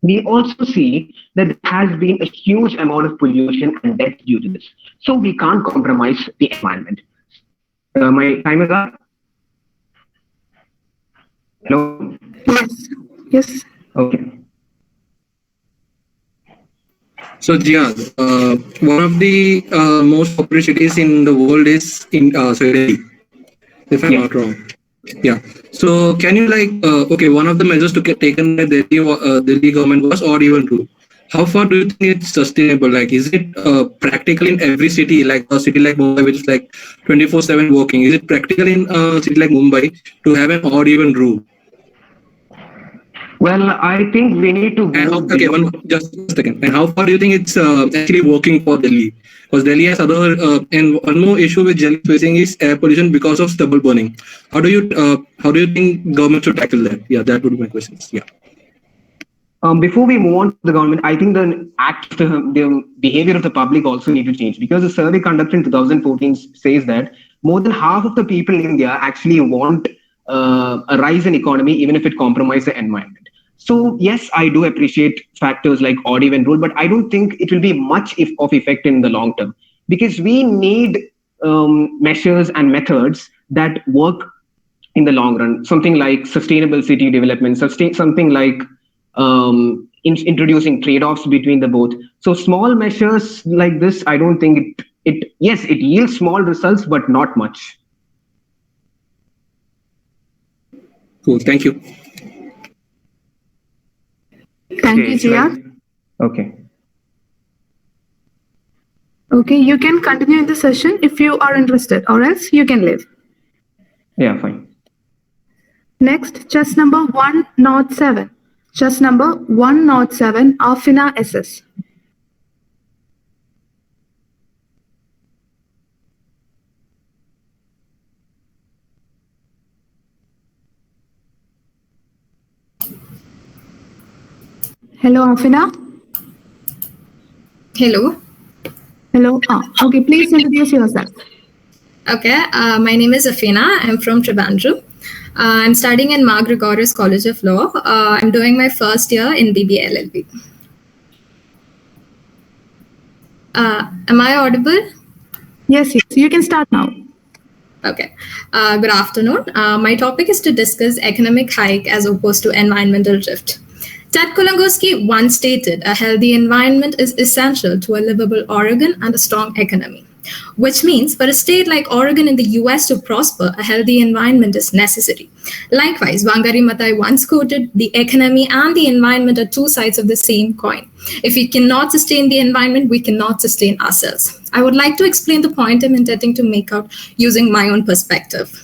Speaker 2: We also see that there has been a huge amount of pollution and death due to this. So we can't compromise the environment. My time is up. Hello?
Speaker 3: Yes.
Speaker 2: Okay.
Speaker 10: So, Jihad, one of the most popular cities in the world is in Delhi, if I'm not wrong. Yeah. So, can you okay, one of the measures to get taken by the Delhi government was odd even rule. How far do you think it's sustainable? Like, is it practical in every city, like a city like Mumbai, which is like 24/7 working? Is it practical in a city like Mumbai to have an odd even rule?
Speaker 2: Well, I think we need to.
Speaker 10: Just a second. And how far do you think it's actually working for Delhi? Because Delhi has and one more issue with Delhi facing is air pollution because of stubble burning. How do you think government should tackle that? Yeah, that would be my questions. Yeah.
Speaker 2: Before we move on to the government, I think the behavior of the public also need to change, because the survey conducted in 2014 says that more than half of the people in India actually want a rise in economy, even if it compromises the environment. So yes, I do appreciate factors like odd even rule, but I don't think it will be much of effect in the long term, because we need measures and methods that work in the long run. Something like sustainable city development, something like introducing trade-offs between the both. So small measures like this, I don't think it yields small results, but not much.
Speaker 10: Cool. Thank you.
Speaker 3: Thank you, Jihad.
Speaker 2: Okay.
Speaker 3: Okay, you can continue in the session if you are interested, or else you can leave.
Speaker 2: Yeah, fine.
Speaker 3: Next, chess number 107. Chess number 107, Afina SS. Hello, Afina.
Speaker 7: Hello.
Speaker 3: Hello. Okay, please introduce yourself.
Speaker 7: Okay, my name is Afina. I'm from Trivandrum. I'm studying in Mar Gregorius College of Law. I'm doing my first year in BBA LLB. Am I audible?
Speaker 3: Yes, you can start now.
Speaker 7: Okay. Good afternoon. My topic is to discuss economic hike as opposed to environmental drift. Ted Kulongoski once stated, a healthy environment is essential to a livable Oregon and a strong economy, which means for a state like Oregon in the US to prosper, a healthy environment is necessary. Likewise, Wangari Maathai once quoted, the economy and the environment are two sides of the same coin. If we cannot sustain the environment, we cannot sustain ourselves. I would like to explain the point I'm intending to make out using my own perspective.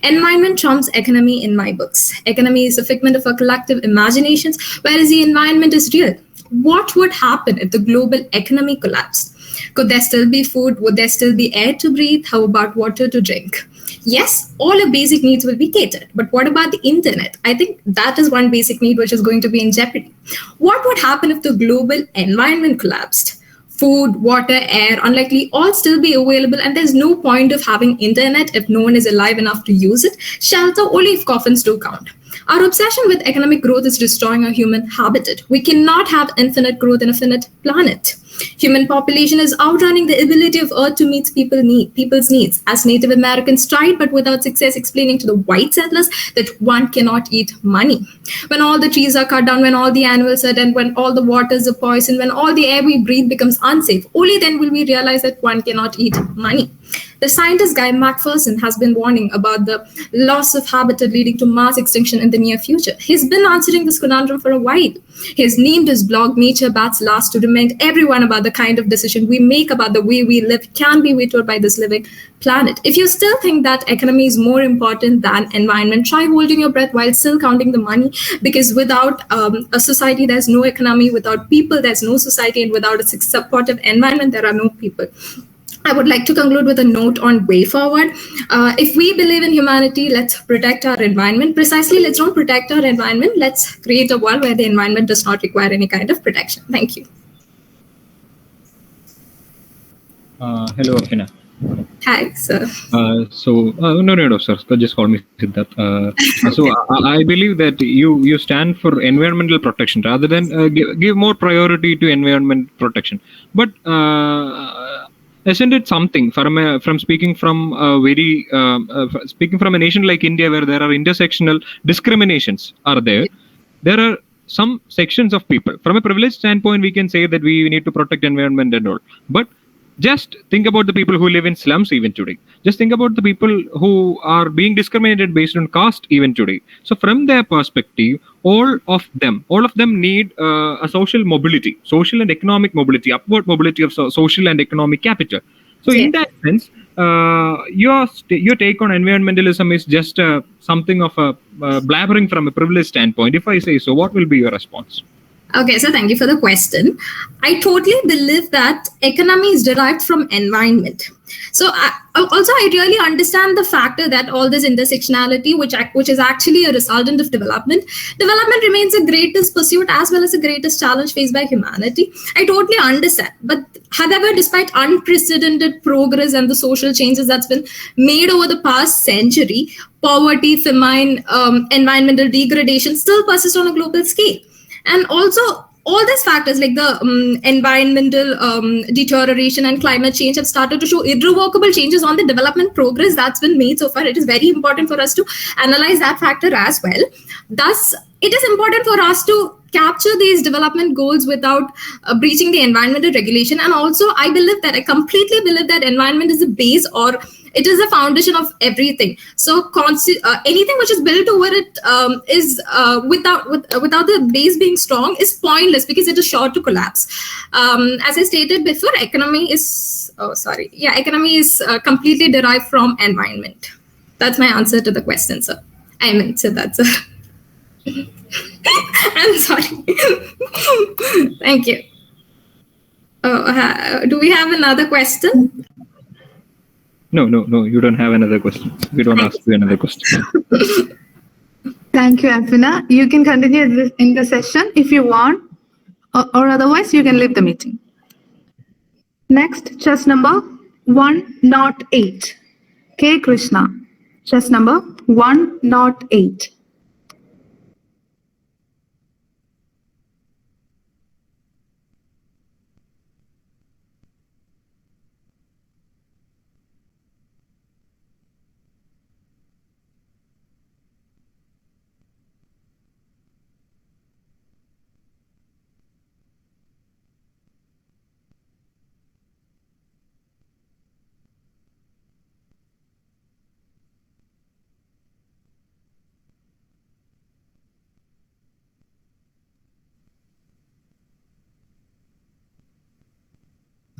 Speaker 7: Environment trumps economy in my books. Economy is a figment of our collective imaginations, whereas the environment is real. What would happen if the global economy collapsed? Could there still be food? Would there still be air to breathe? How about water to drink? Yes, all our basic needs will be catered. But what about the internet? I think that is one basic need which is going to be in jeopardy. What would happen if the global environment collapsed? Food, water, air, unlikely all still be available, and there's no point of having internet if no one is alive enough to use it. Shelter only if coffins do count. Our obsession with economic growth is destroying our human habitat. We cannot have infinite growth in a finite planet. Human population is outrunning the ability of Earth to meet people's needs. As Native Americans tried, but without success, explaining to the white settlers that one cannot eat money. When all the trees are cut down, when all the animals are dead, when all the waters are poisoned, when all the air we breathe becomes unsafe, only then will we realize that one cannot eat money. The scientist Guy McPherson has been warning about the loss of habitat leading to mass extinction in the near future. He's been answering this conundrum for a while. He's named his blog Nature Bats Last to remind everyone about the kind of decision we make about the way we live can be vetoed by this living planet. If you still think that economy is more important than environment, try holding your breath while still counting the money, because without a society, there's no economy. Without people, there's no society. And without a supportive environment, there are no people. I would like to conclude with a note on way forward. If we believe in humanity, let's protect our environment. Precisely, let's not protect our environment. Let's create a world where the environment does not require any kind of protection. Thank you.
Speaker 1: Hello, Afina.
Speaker 7: Hi, sir.
Speaker 1: No, sir. Just call me Siddharth. I believe that you stand for environmental protection rather than give more priority to environment protection. But isn't it something from speaking from a nation like India, where there are intersectional discriminations are there are some sections of people from a privileged standpoint, we can say that we need to protect environment and all, but just think about the people who live in slums even today. Just think about the people who are being discriminated based on caste even today. So from their perspective, all of them need a social mobility, social and economic mobility, upward mobility of social and economic capital. So in that sense, your take on environmentalism is just something of a blabbering from a privileged standpoint. If I say so, what will be your response?
Speaker 7: Okay, so thank you for the question. I totally believe that economy is derived from environment. So I really understand the factor that all this intersectionality, which is actually a resultant of development remains the greatest pursuit as well as the greatest challenge faced by humanity. I totally understand. But however, despite unprecedented progress and the social changes that's been made over the past century, poverty, famine, environmental degradation still persist on a global scale. And also, all these factors like the environmental deterioration and climate change have started to show irrevocable changes on the development progress that's been made so far. It is very important for us to analyze that factor as well. Thus, it is important for us to capture these development goals without breaching the environmental regulation. And also, I completely believe that environment is the base, or it is the foundation of everything. So anything which is built over it is without the base being strong is pointless, because it is sure to collapse. As I stated before, economy is completely derived from environment. That's my answer to the question, sir. I meant so that's I'm sorry. Thank you. Do we have another question?
Speaker 1: No, you don't have another question. We don't ask you another question.
Speaker 3: Thank you, Afina. You can continue in the session if you want, or otherwise you can leave the meeting. Next, chess number 108. K. Krishna. Chess number 108.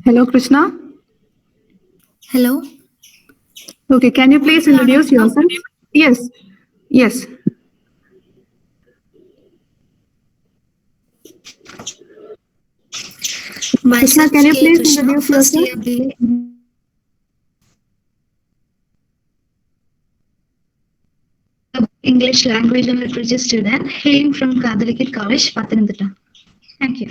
Speaker 3: Hello, Krishna.
Speaker 12: Hello.
Speaker 3: Okay, can you please introduce yourself? Yes. Krishna, can you please introduce yourself?
Speaker 12: English language and literature student hailing from Katholic College, Pathanamthitta. Thank you.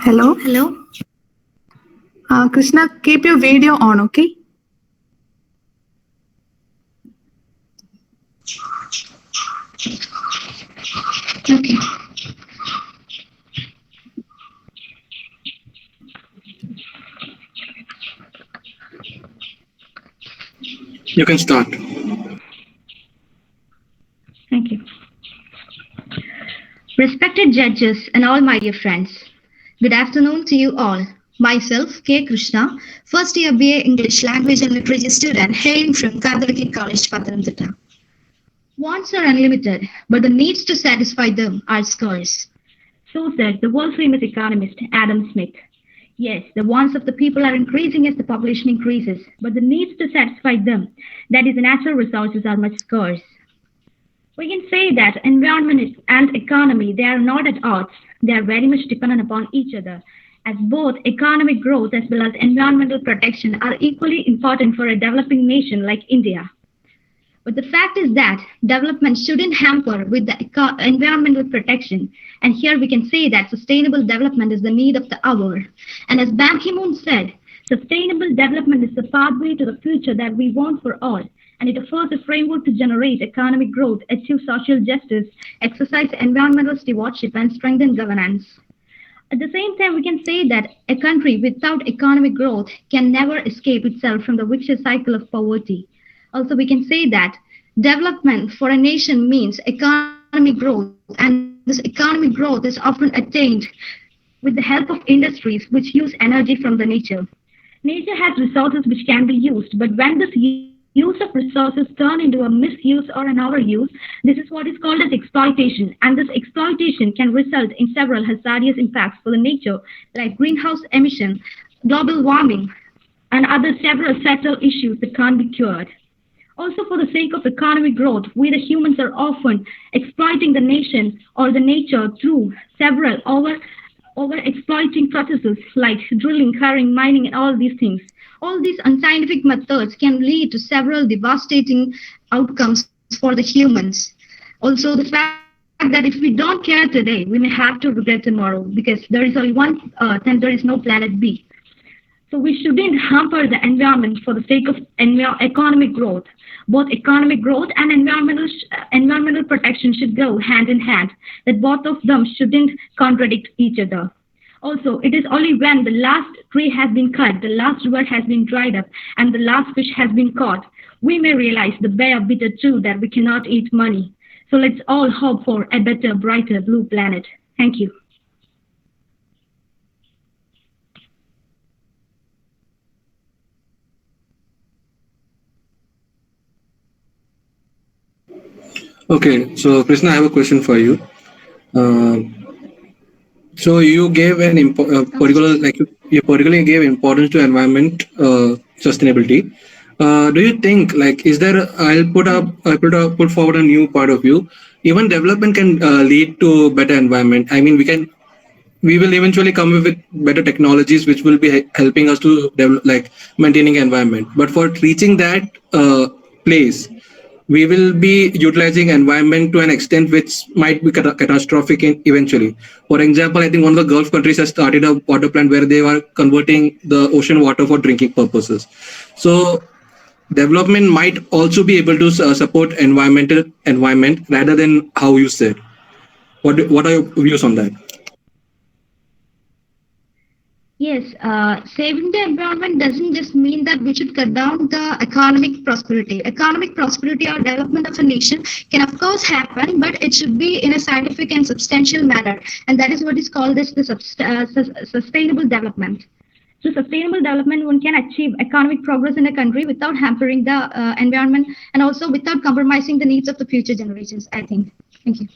Speaker 3: Hello?
Speaker 12: Hello?
Speaker 3: Krishna, keep your video on, okay?
Speaker 12: Okay.
Speaker 10: You can start.
Speaker 4: Thank you. Respected judges and all my dear friends, good afternoon to you all. Myself, K. Krishna, first year BA English Language and Literature student hailing from Catholic College, Pathanamthitta. Wants are unlimited, but the needs to satisfy them are scarce. So said the world famous economist Adam Smith. Yes, the wants of the people are increasing as the population increases, but the needs to satisfy them, that is, the natural resources, are much scarce. We can say that environment and economy, they are not at odds. They are very much dependent upon each other, as both economic growth as well as environmental protection are equally important for a developing nation like India. But the fact is that development shouldn't hamper with the environmental protection. And here we can say that sustainable development is the need of the hour. And as Ban Ki-moon said, sustainable development is the pathway to the future that we want for all. And it offers a framework to generate economic growth, achieve social justice, exercise environmental stewardship, and strengthen governance. At the same time, we can say that a country without economic growth can never escape itself from the vicious cycle of poverty. Also, we can say that development for a nation means economic growth, and this economic growth is often attained with the help of industries which use energy from the nature. Nature has resources which can be used, but when this use of resources turn into a misuse or an overuse, this is what is called as exploitation. And this exploitation can result in several hazardous impacts for the nature, like greenhouse emission, global warming, and other several societal issues that can't be cured. Also, for the sake of economic growth, we the humans are often exploiting the nation or the nature through several over-exploiting processes like drilling, quarrying, mining, and all these things. All these unscientific methods can lead to several devastating outcomes for the humans. Also, the fact that if we don't care today, we may have to regret tomorrow, because there is only one Earth and there is no planet B. So we shouldn't hamper the environment for the sake of economic growth. Both economic growth and environmental protection should go hand in hand, that both of them shouldn't contradict each other. Also, it is only when the last tree has been cut, the last river has been dried up, and the last fish has been caught, we may realize the bare bitter truth that we cannot eat money. So let's all hope for a better, brighter blue planet. Thank you.
Speaker 10: Okay, so Krishna, I have a question for you. So you gave an you particularly gave importance to environment sustainability. Do you think, like, is there? I'll put forward a new point of view. Even development can lead to better environment. I mean, we will eventually come up with better technologies which will be helping us to develop, like, maintaining environment. But for reaching that place, we will be utilizing environment to an extent which might be catastrophic eventually. For example, I think one of the Gulf countries has started a water plant where they are converting the ocean water for drinking purposes. So development might also be able to support environment rather than how you said. What are your views on that?
Speaker 4: Yes, saving the environment doesn't just mean that we should cut down the economic prosperity. Economic prosperity or development of a nation can of course happen, but it should be in a scientific and substantial manner. And that is what is called as the sustainable development. So sustainable development, one can achieve economic progress in a country without hampering the environment and also without compromising the needs of the future generations, I think. Thank you.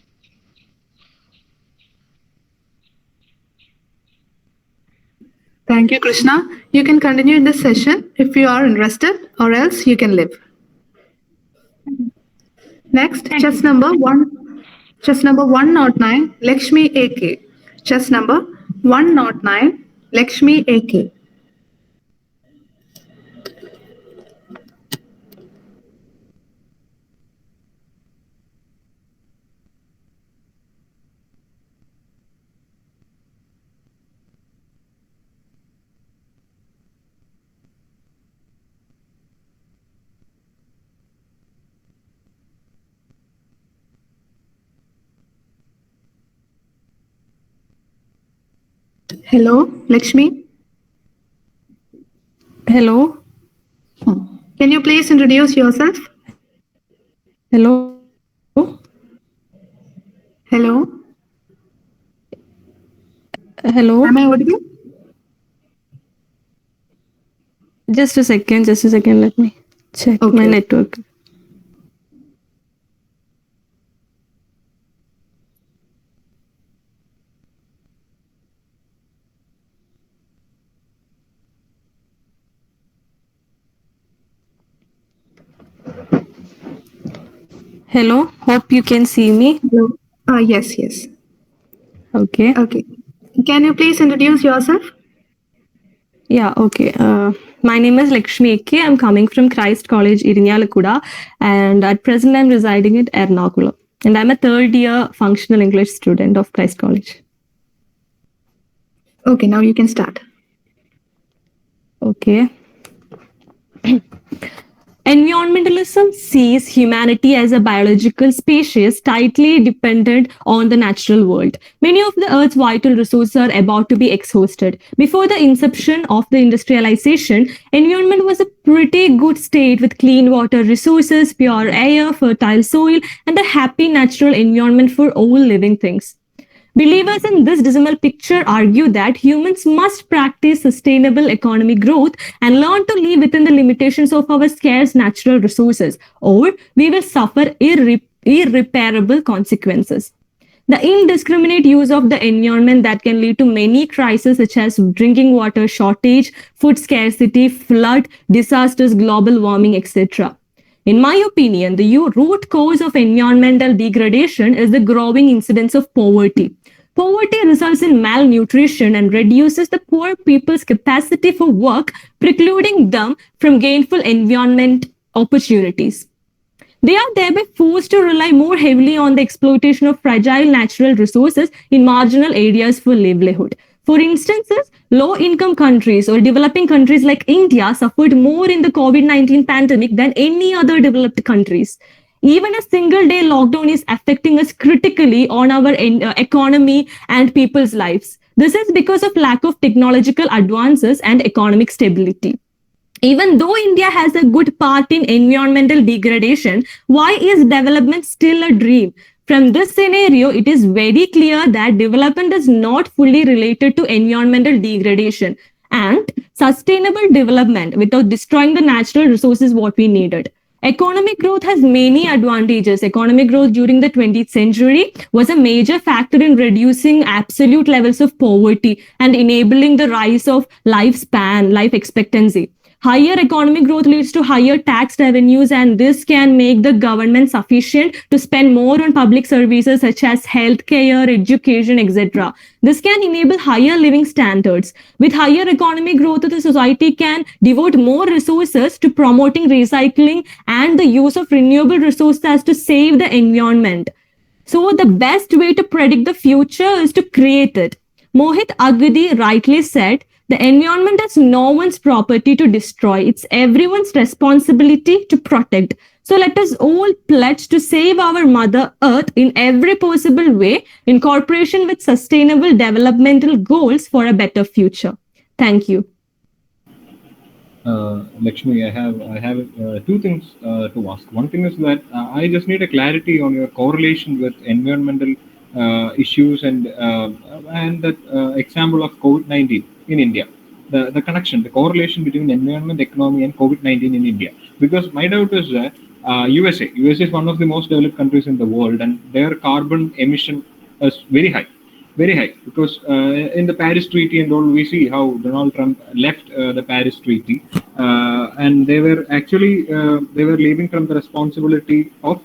Speaker 3: Thank you, Krishna. You can continue in this session if you are interested, or else you can leave. Next, chess number 109, Lakshmi AK. Chess number 109, Lakshmi AK. Hello, Lakshmi.
Speaker 8: Hello.
Speaker 3: Can you please introduce yourself?
Speaker 8: Hello.
Speaker 3: Hello.
Speaker 8: Hello.
Speaker 3: Am I audible?
Speaker 8: Just a second. Let me check my network. Hello. Hope you can see me.
Speaker 3: Hello. Yes.
Speaker 8: Okay.
Speaker 3: Okay. Can you please introduce yourself?
Speaker 8: Yeah, okay. My name is Lakshmi Eke. I'm coming from Christ College, Irinjalakuda, and at present I'm residing at Ernakulam. And I'm a third year functional English student of Christ College.
Speaker 3: Okay, now you can start.
Speaker 8: Okay. Environmentalism sees humanity as a biological species tightly dependent on the natural world. Many of the Earth's vital resources are about to be exhausted. Before the inception of the industrialization, environment was a pretty good state with clean water resources, pure air, fertile soil, and a happy natural environment for all living things. Believers in this dismal picture argue that humans must practice sustainable economic growth and learn to live within the limitations of our scarce natural resources, or we will suffer irreparable consequences. The indiscriminate use of the environment that can lead to many crises such as drinking water shortage, food scarcity, flood, disasters, global warming, etc. In my opinion, the root cause of environmental degradation is the growing incidence of poverty. Poverty results in malnutrition and reduces the poor people's capacity for work, precluding them from gainful environment opportunities. They are thereby forced to rely more heavily on the exploitation of fragile natural resources in marginal areas for livelihood. For instances, low-income countries or developing countries like India suffered more in the COVID-19 pandemic than any other developed countries. Even a single day lockdown is affecting us critically on our economy and people's lives. This is because of lack of technological advances and economic stability. Even though India has a good part in environmental degradation, why is development still a dream? From this scenario, it is very clear that development is not fully related to environmental degradation, and sustainable development without destroying the natural resources what we needed. Economic growth has many advantages. Economic growth during the 20th century was a major factor in reducing absolute levels of poverty and enabling the rise of lifespan, life expectancy. Higher economic growth leads to higher tax revenues, and this can make the government sufficient to spend more on public services such as healthcare, education, etc. This can enable higher living standards. With higher economic growth, the society can devote more resources to promoting recycling and the use of renewable resources as to save the environment. So the best way to predict the future is to create it. Mohit Agadi rightly said, the environment is no one's property to destroy. It's everyone's responsibility to protect. So let us all pledge to save our Mother Earth in every possible way in cooperation with sustainable developmental goals for a better future. Thank you.
Speaker 1: Lakshmi, I have two things to ask. One thing is that I just need a clarity on your correlation with environmental issues and that example of COVID-19 in India. The connection, the correlation between environment, economy, and COVID-19 in India. Because my doubt is that USA is one of the most developed countries in the world, and their carbon emission is very high. Because in the Paris Treaty and all, we see how Donald Trump left the Paris Treaty, and they were actually leaving from the responsibility of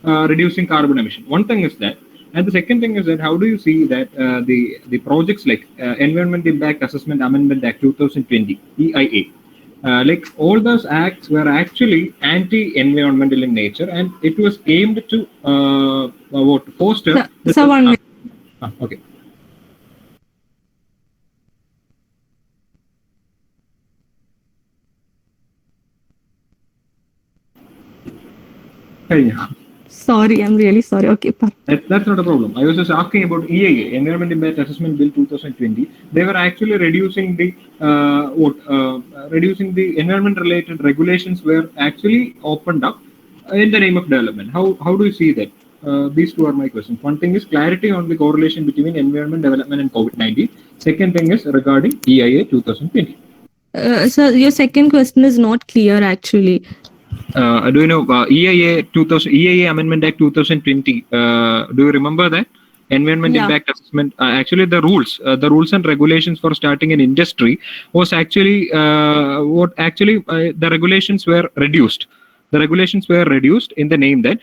Speaker 1: reducing carbon emission. One thing is that, and the second thing is that how do you see that the projects like Environmental Impact Assessment Amendment Act 2020 EIA, like all those acts were actually anti-environmental in nature, and it was aimed to foster. Okay.
Speaker 8: sorry. I'm really sorry. Okay.
Speaker 1: That's not a problem. I was just asking about EIA, Environment Impact Assessment Bill 2020. They were actually reducing the environment-related regulations were actually opened up in the name of development. How do you see that? These two are my questions. One thing is clarity on the correlation between environment development and COVID-19. Second thing is regarding EIA 2020.
Speaker 8: So your second question is not clear actually.
Speaker 1: Do you know EIA Amendment Act 2020? Do you remember that? Environment Impact Assessment. Actually, the rules and regulations for starting an industry was actually the regulations were reduced. The regulations were reduced in the name that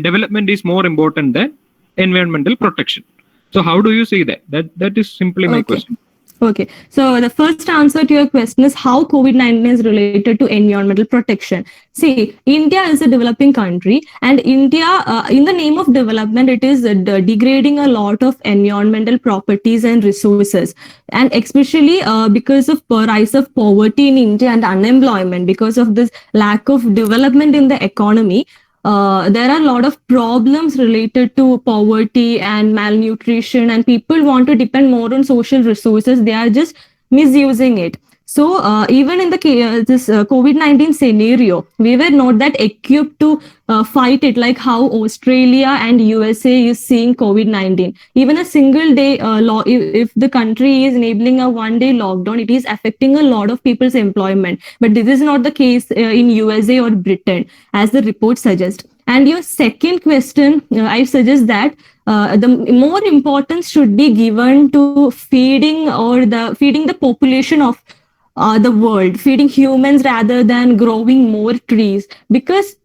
Speaker 1: development is more important than environmental protection. So how do you see that? That is simply my question.
Speaker 8: Okay, so the first answer to your question is how COVID-19 is related to environmental protection. See, India is a developing country, and India, in the name of development, it is degrading a lot of environmental properties and resources. And especially because of rise of poverty in India and unemployment, because of this lack of development in the economy, there are a lot of problems related to poverty and malnutrition, and people want to depend more on social resources. They are just misusing it. So even in this COVID-19 scenario, we were not that equipped to fight it like how Australia and USA is seeing COVID-19. Even a single day if the country is enabling a one-day lockdown, it is affecting a lot of people's employment. But this is not the case in USA or Britain, as the report suggests. And your second question, I suggest that the more importance should be given to feeding the population of the world, feeding humans rather than growing more trees. Because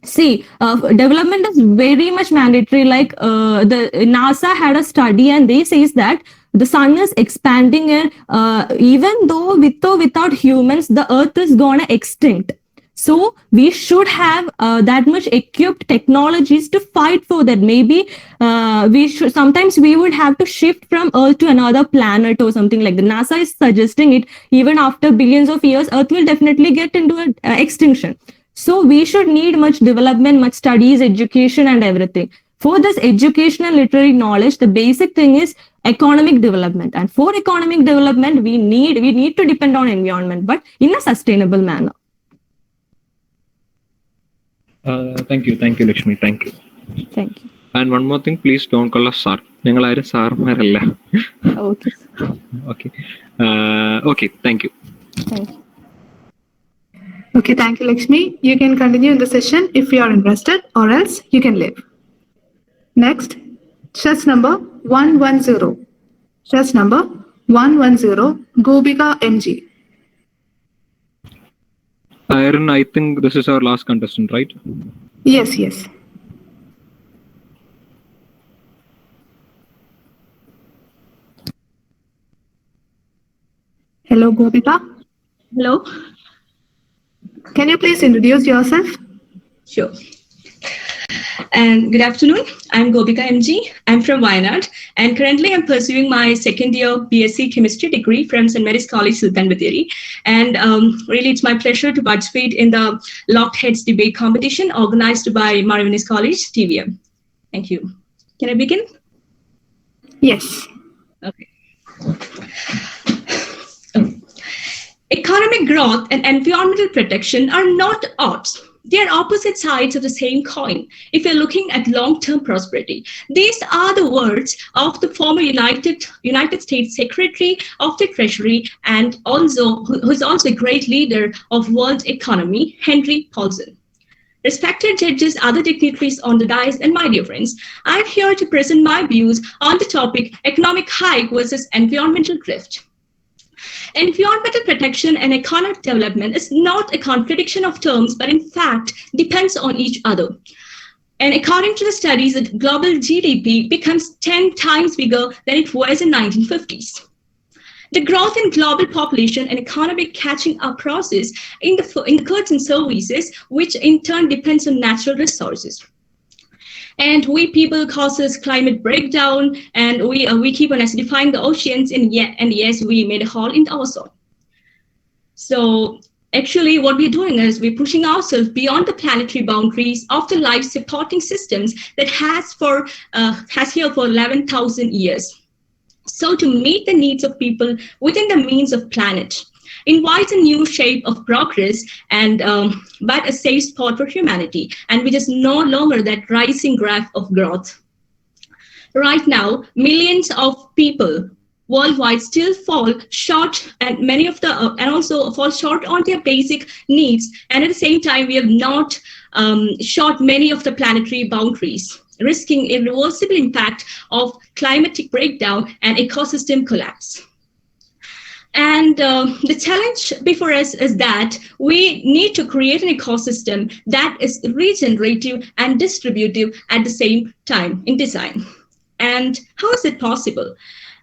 Speaker 8: see, development is very much mandatory. Like the NASA had a study, and they says that the sun is expanding, and even though with or without humans, the earth is gonna extinct. So we should have that much equipped technologies to fight for that. Maybe sometimes we would have to shift from Earth to another planet or something like that. NASA is suggesting it. Even after billions of years, Earth will definitely get into an extinction. So we should need much development, much studies, education, and everything. For this education and literary knowledge, the basic thing is economic development. And for economic development, we need to depend on environment, but in a sustainable manner.
Speaker 1: Thank you, Lakshmi. Thank you.
Speaker 8: Thank you.
Speaker 1: And one more thing, please don't call us sir. Okay. Okay. Okay. Thank you.
Speaker 8: Thank you.
Speaker 3: Okay, thank you, Lakshmi. You can continue in the session if you are interested, or else you can leave. Next, chess number 110. Chess number 110, Gobika MG.
Speaker 1: Aaron, I think this is our last contestant, right?
Speaker 3: Yes, yes. Hello, Gobika.
Speaker 9: Hello.
Speaker 3: Can you please introduce yourself?
Speaker 9: Sure. And good afternoon. I'm Gobika MG. I'm from Wayanad, and currently I'm pursuing my second year BSc Chemistry degree from St. Mary's College, Sultan Bathery. And really, it's my pleasure to participate in the Locked Heads debate competition organized by Marivanis College, TVM. Thank you. Can I begin?
Speaker 3: Yes.
Speaker 9: Okay. Economic growth and environmental protection are not odds. They are opposite sides of the same coin if you're looking at long-term prosperity. These are the words of the former United States Secretary of the Treasury and also who's also a great leader of world economy, Henry Paulson. Respected judges, other dignitaries on the dais, and my dear friends, I'm here to present my views on the topic economic hike versus environmental drift. Environmental protection and economic development is not a contradiction of terms, but in fact depends on each other. And according to the studies, the global GDP becomes 10 times bigger than it was in 1950s. The growth in global population and economic catching up process in the goods and services, which in turn depends on natural resources. And we people causes climate breakdown, and we keep on acidifying the oceans, and yes, we made a hole in the ozone. So Actually, what we're doing is we're pushing ourselves beyond the planetary boundaries of the life supporting systems that has here for 11,000 years. So to meet the needs of people within the means of planet invites a new shape of progress and but a safe spot for humanity, and which is no longer that rising graph of growth. Right now, millions of people worldwide still fall short, and many of the and also fall short on their basic needs. And at the same time, we have not short many of the planetary boundaries, risking irreversible impact of climatic breakdown and ecosystem collapse. And the challenge before us is that we need to create an ecosystem that is regenerative and distributive at the same time in design. And how is it possible?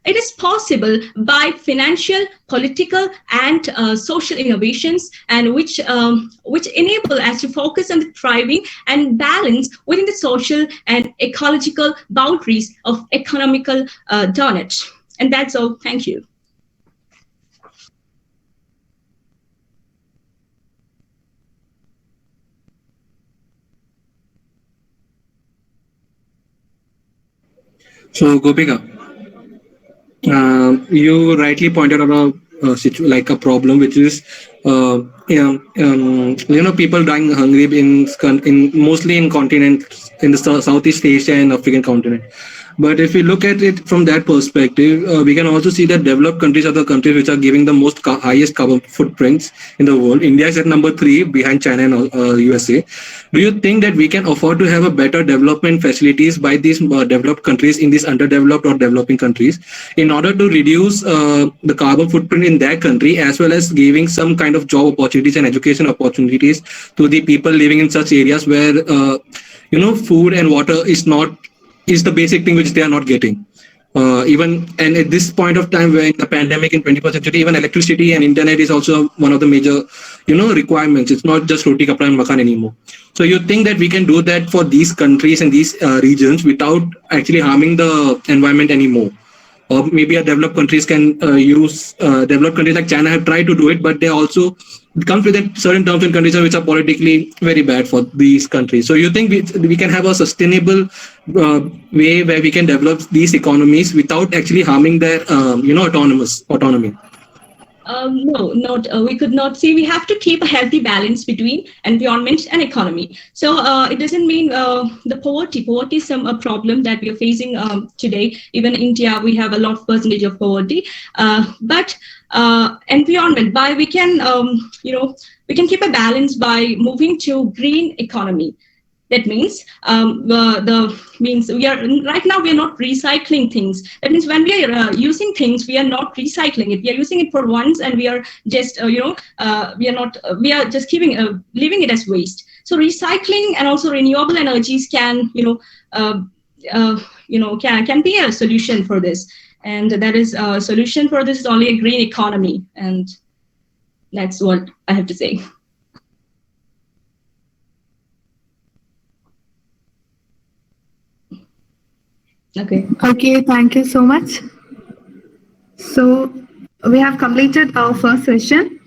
Speaker 9: It is possible by financial, political, and social innovations, and which enable us to focus on the thriving and balance within the social and ecological boundaries of economical donut. And that's all. Thank you.
Speaker 10: So, Gopika, you rightly pointed out a problem, which is people dying hungry in mostly in continents in the Southeast Asia and African continent. But if we look at it from that perspective, we can also see that developed countries are the countries which are giving the highest carbon footprints in the world. India is at number 3 behind China and USA. Do you think that we can afford to have a better development facilities by these developed countries in these underdeveloped or developing countries in order to reduce the carbon footprint in their country, as well as giving some kind of job opportunities and education opportunities to the people living in such areas where food and water is the basic thing which they are not getting. And at this point of time, where in the pandemic in 21st century, even electricity and internet is also one of the major, requirements. It's not just roti, kapda, and makan anymore. So you think that we can do that for these countries and these regions without actually harming the environment anymore? Or maybe developed countries can use developed countries like China have tried to do it, but they also comes with certain terms and conditions which are politically very bad for these countries. So you think we can have a sustainable way where we can develop these economies without actually harming their autonomy?
Speaker 9: No, we could not see. We have to keep a healthy balance between environment and economy. So it doesn't mean the poverty. Poverty is a problem that we are facing today. Even in India, we have a lot of percentage of poverty. But environment, we can keep a balance by moving to green economy. That means we are right now we are not recycling things. That means when we are using things, we are not recycling it. We are using it for once, and we are just we are just leaving it as waste. So recycling and also renewable energies can can be a solution for this. And that is a solution for this is only a green economy, and that's what I have to say.
Speaker 3: Okay, thank you so much. So we have completed our first session.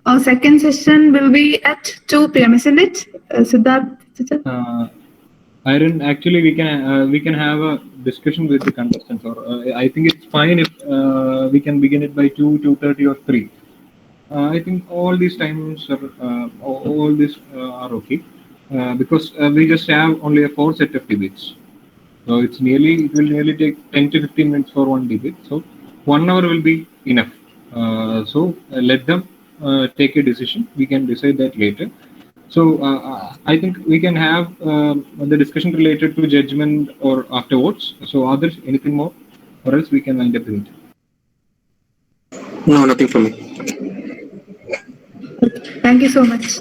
Speaker 3: Our second session will be at 2 p.m., isn't it? Siddharth?
Speaker 1: Iron, actually we can have a discussion with the contestants, or I think it's fine if we can begin it by 2, 2:30 or 3. I think all these times are okay because we just have only a 4 set of debates. So it will nearly take 10 to 15 minutes for one debate. So 1 hour will be enough. So let them take a decision. We can decide that later. So I think we can have the discussion related to judgment or afterwards. So others, anything more? Or else we can wind up the meeting.
Speaker 10: No, nothing from me.
Speaker 3: Thank you so much.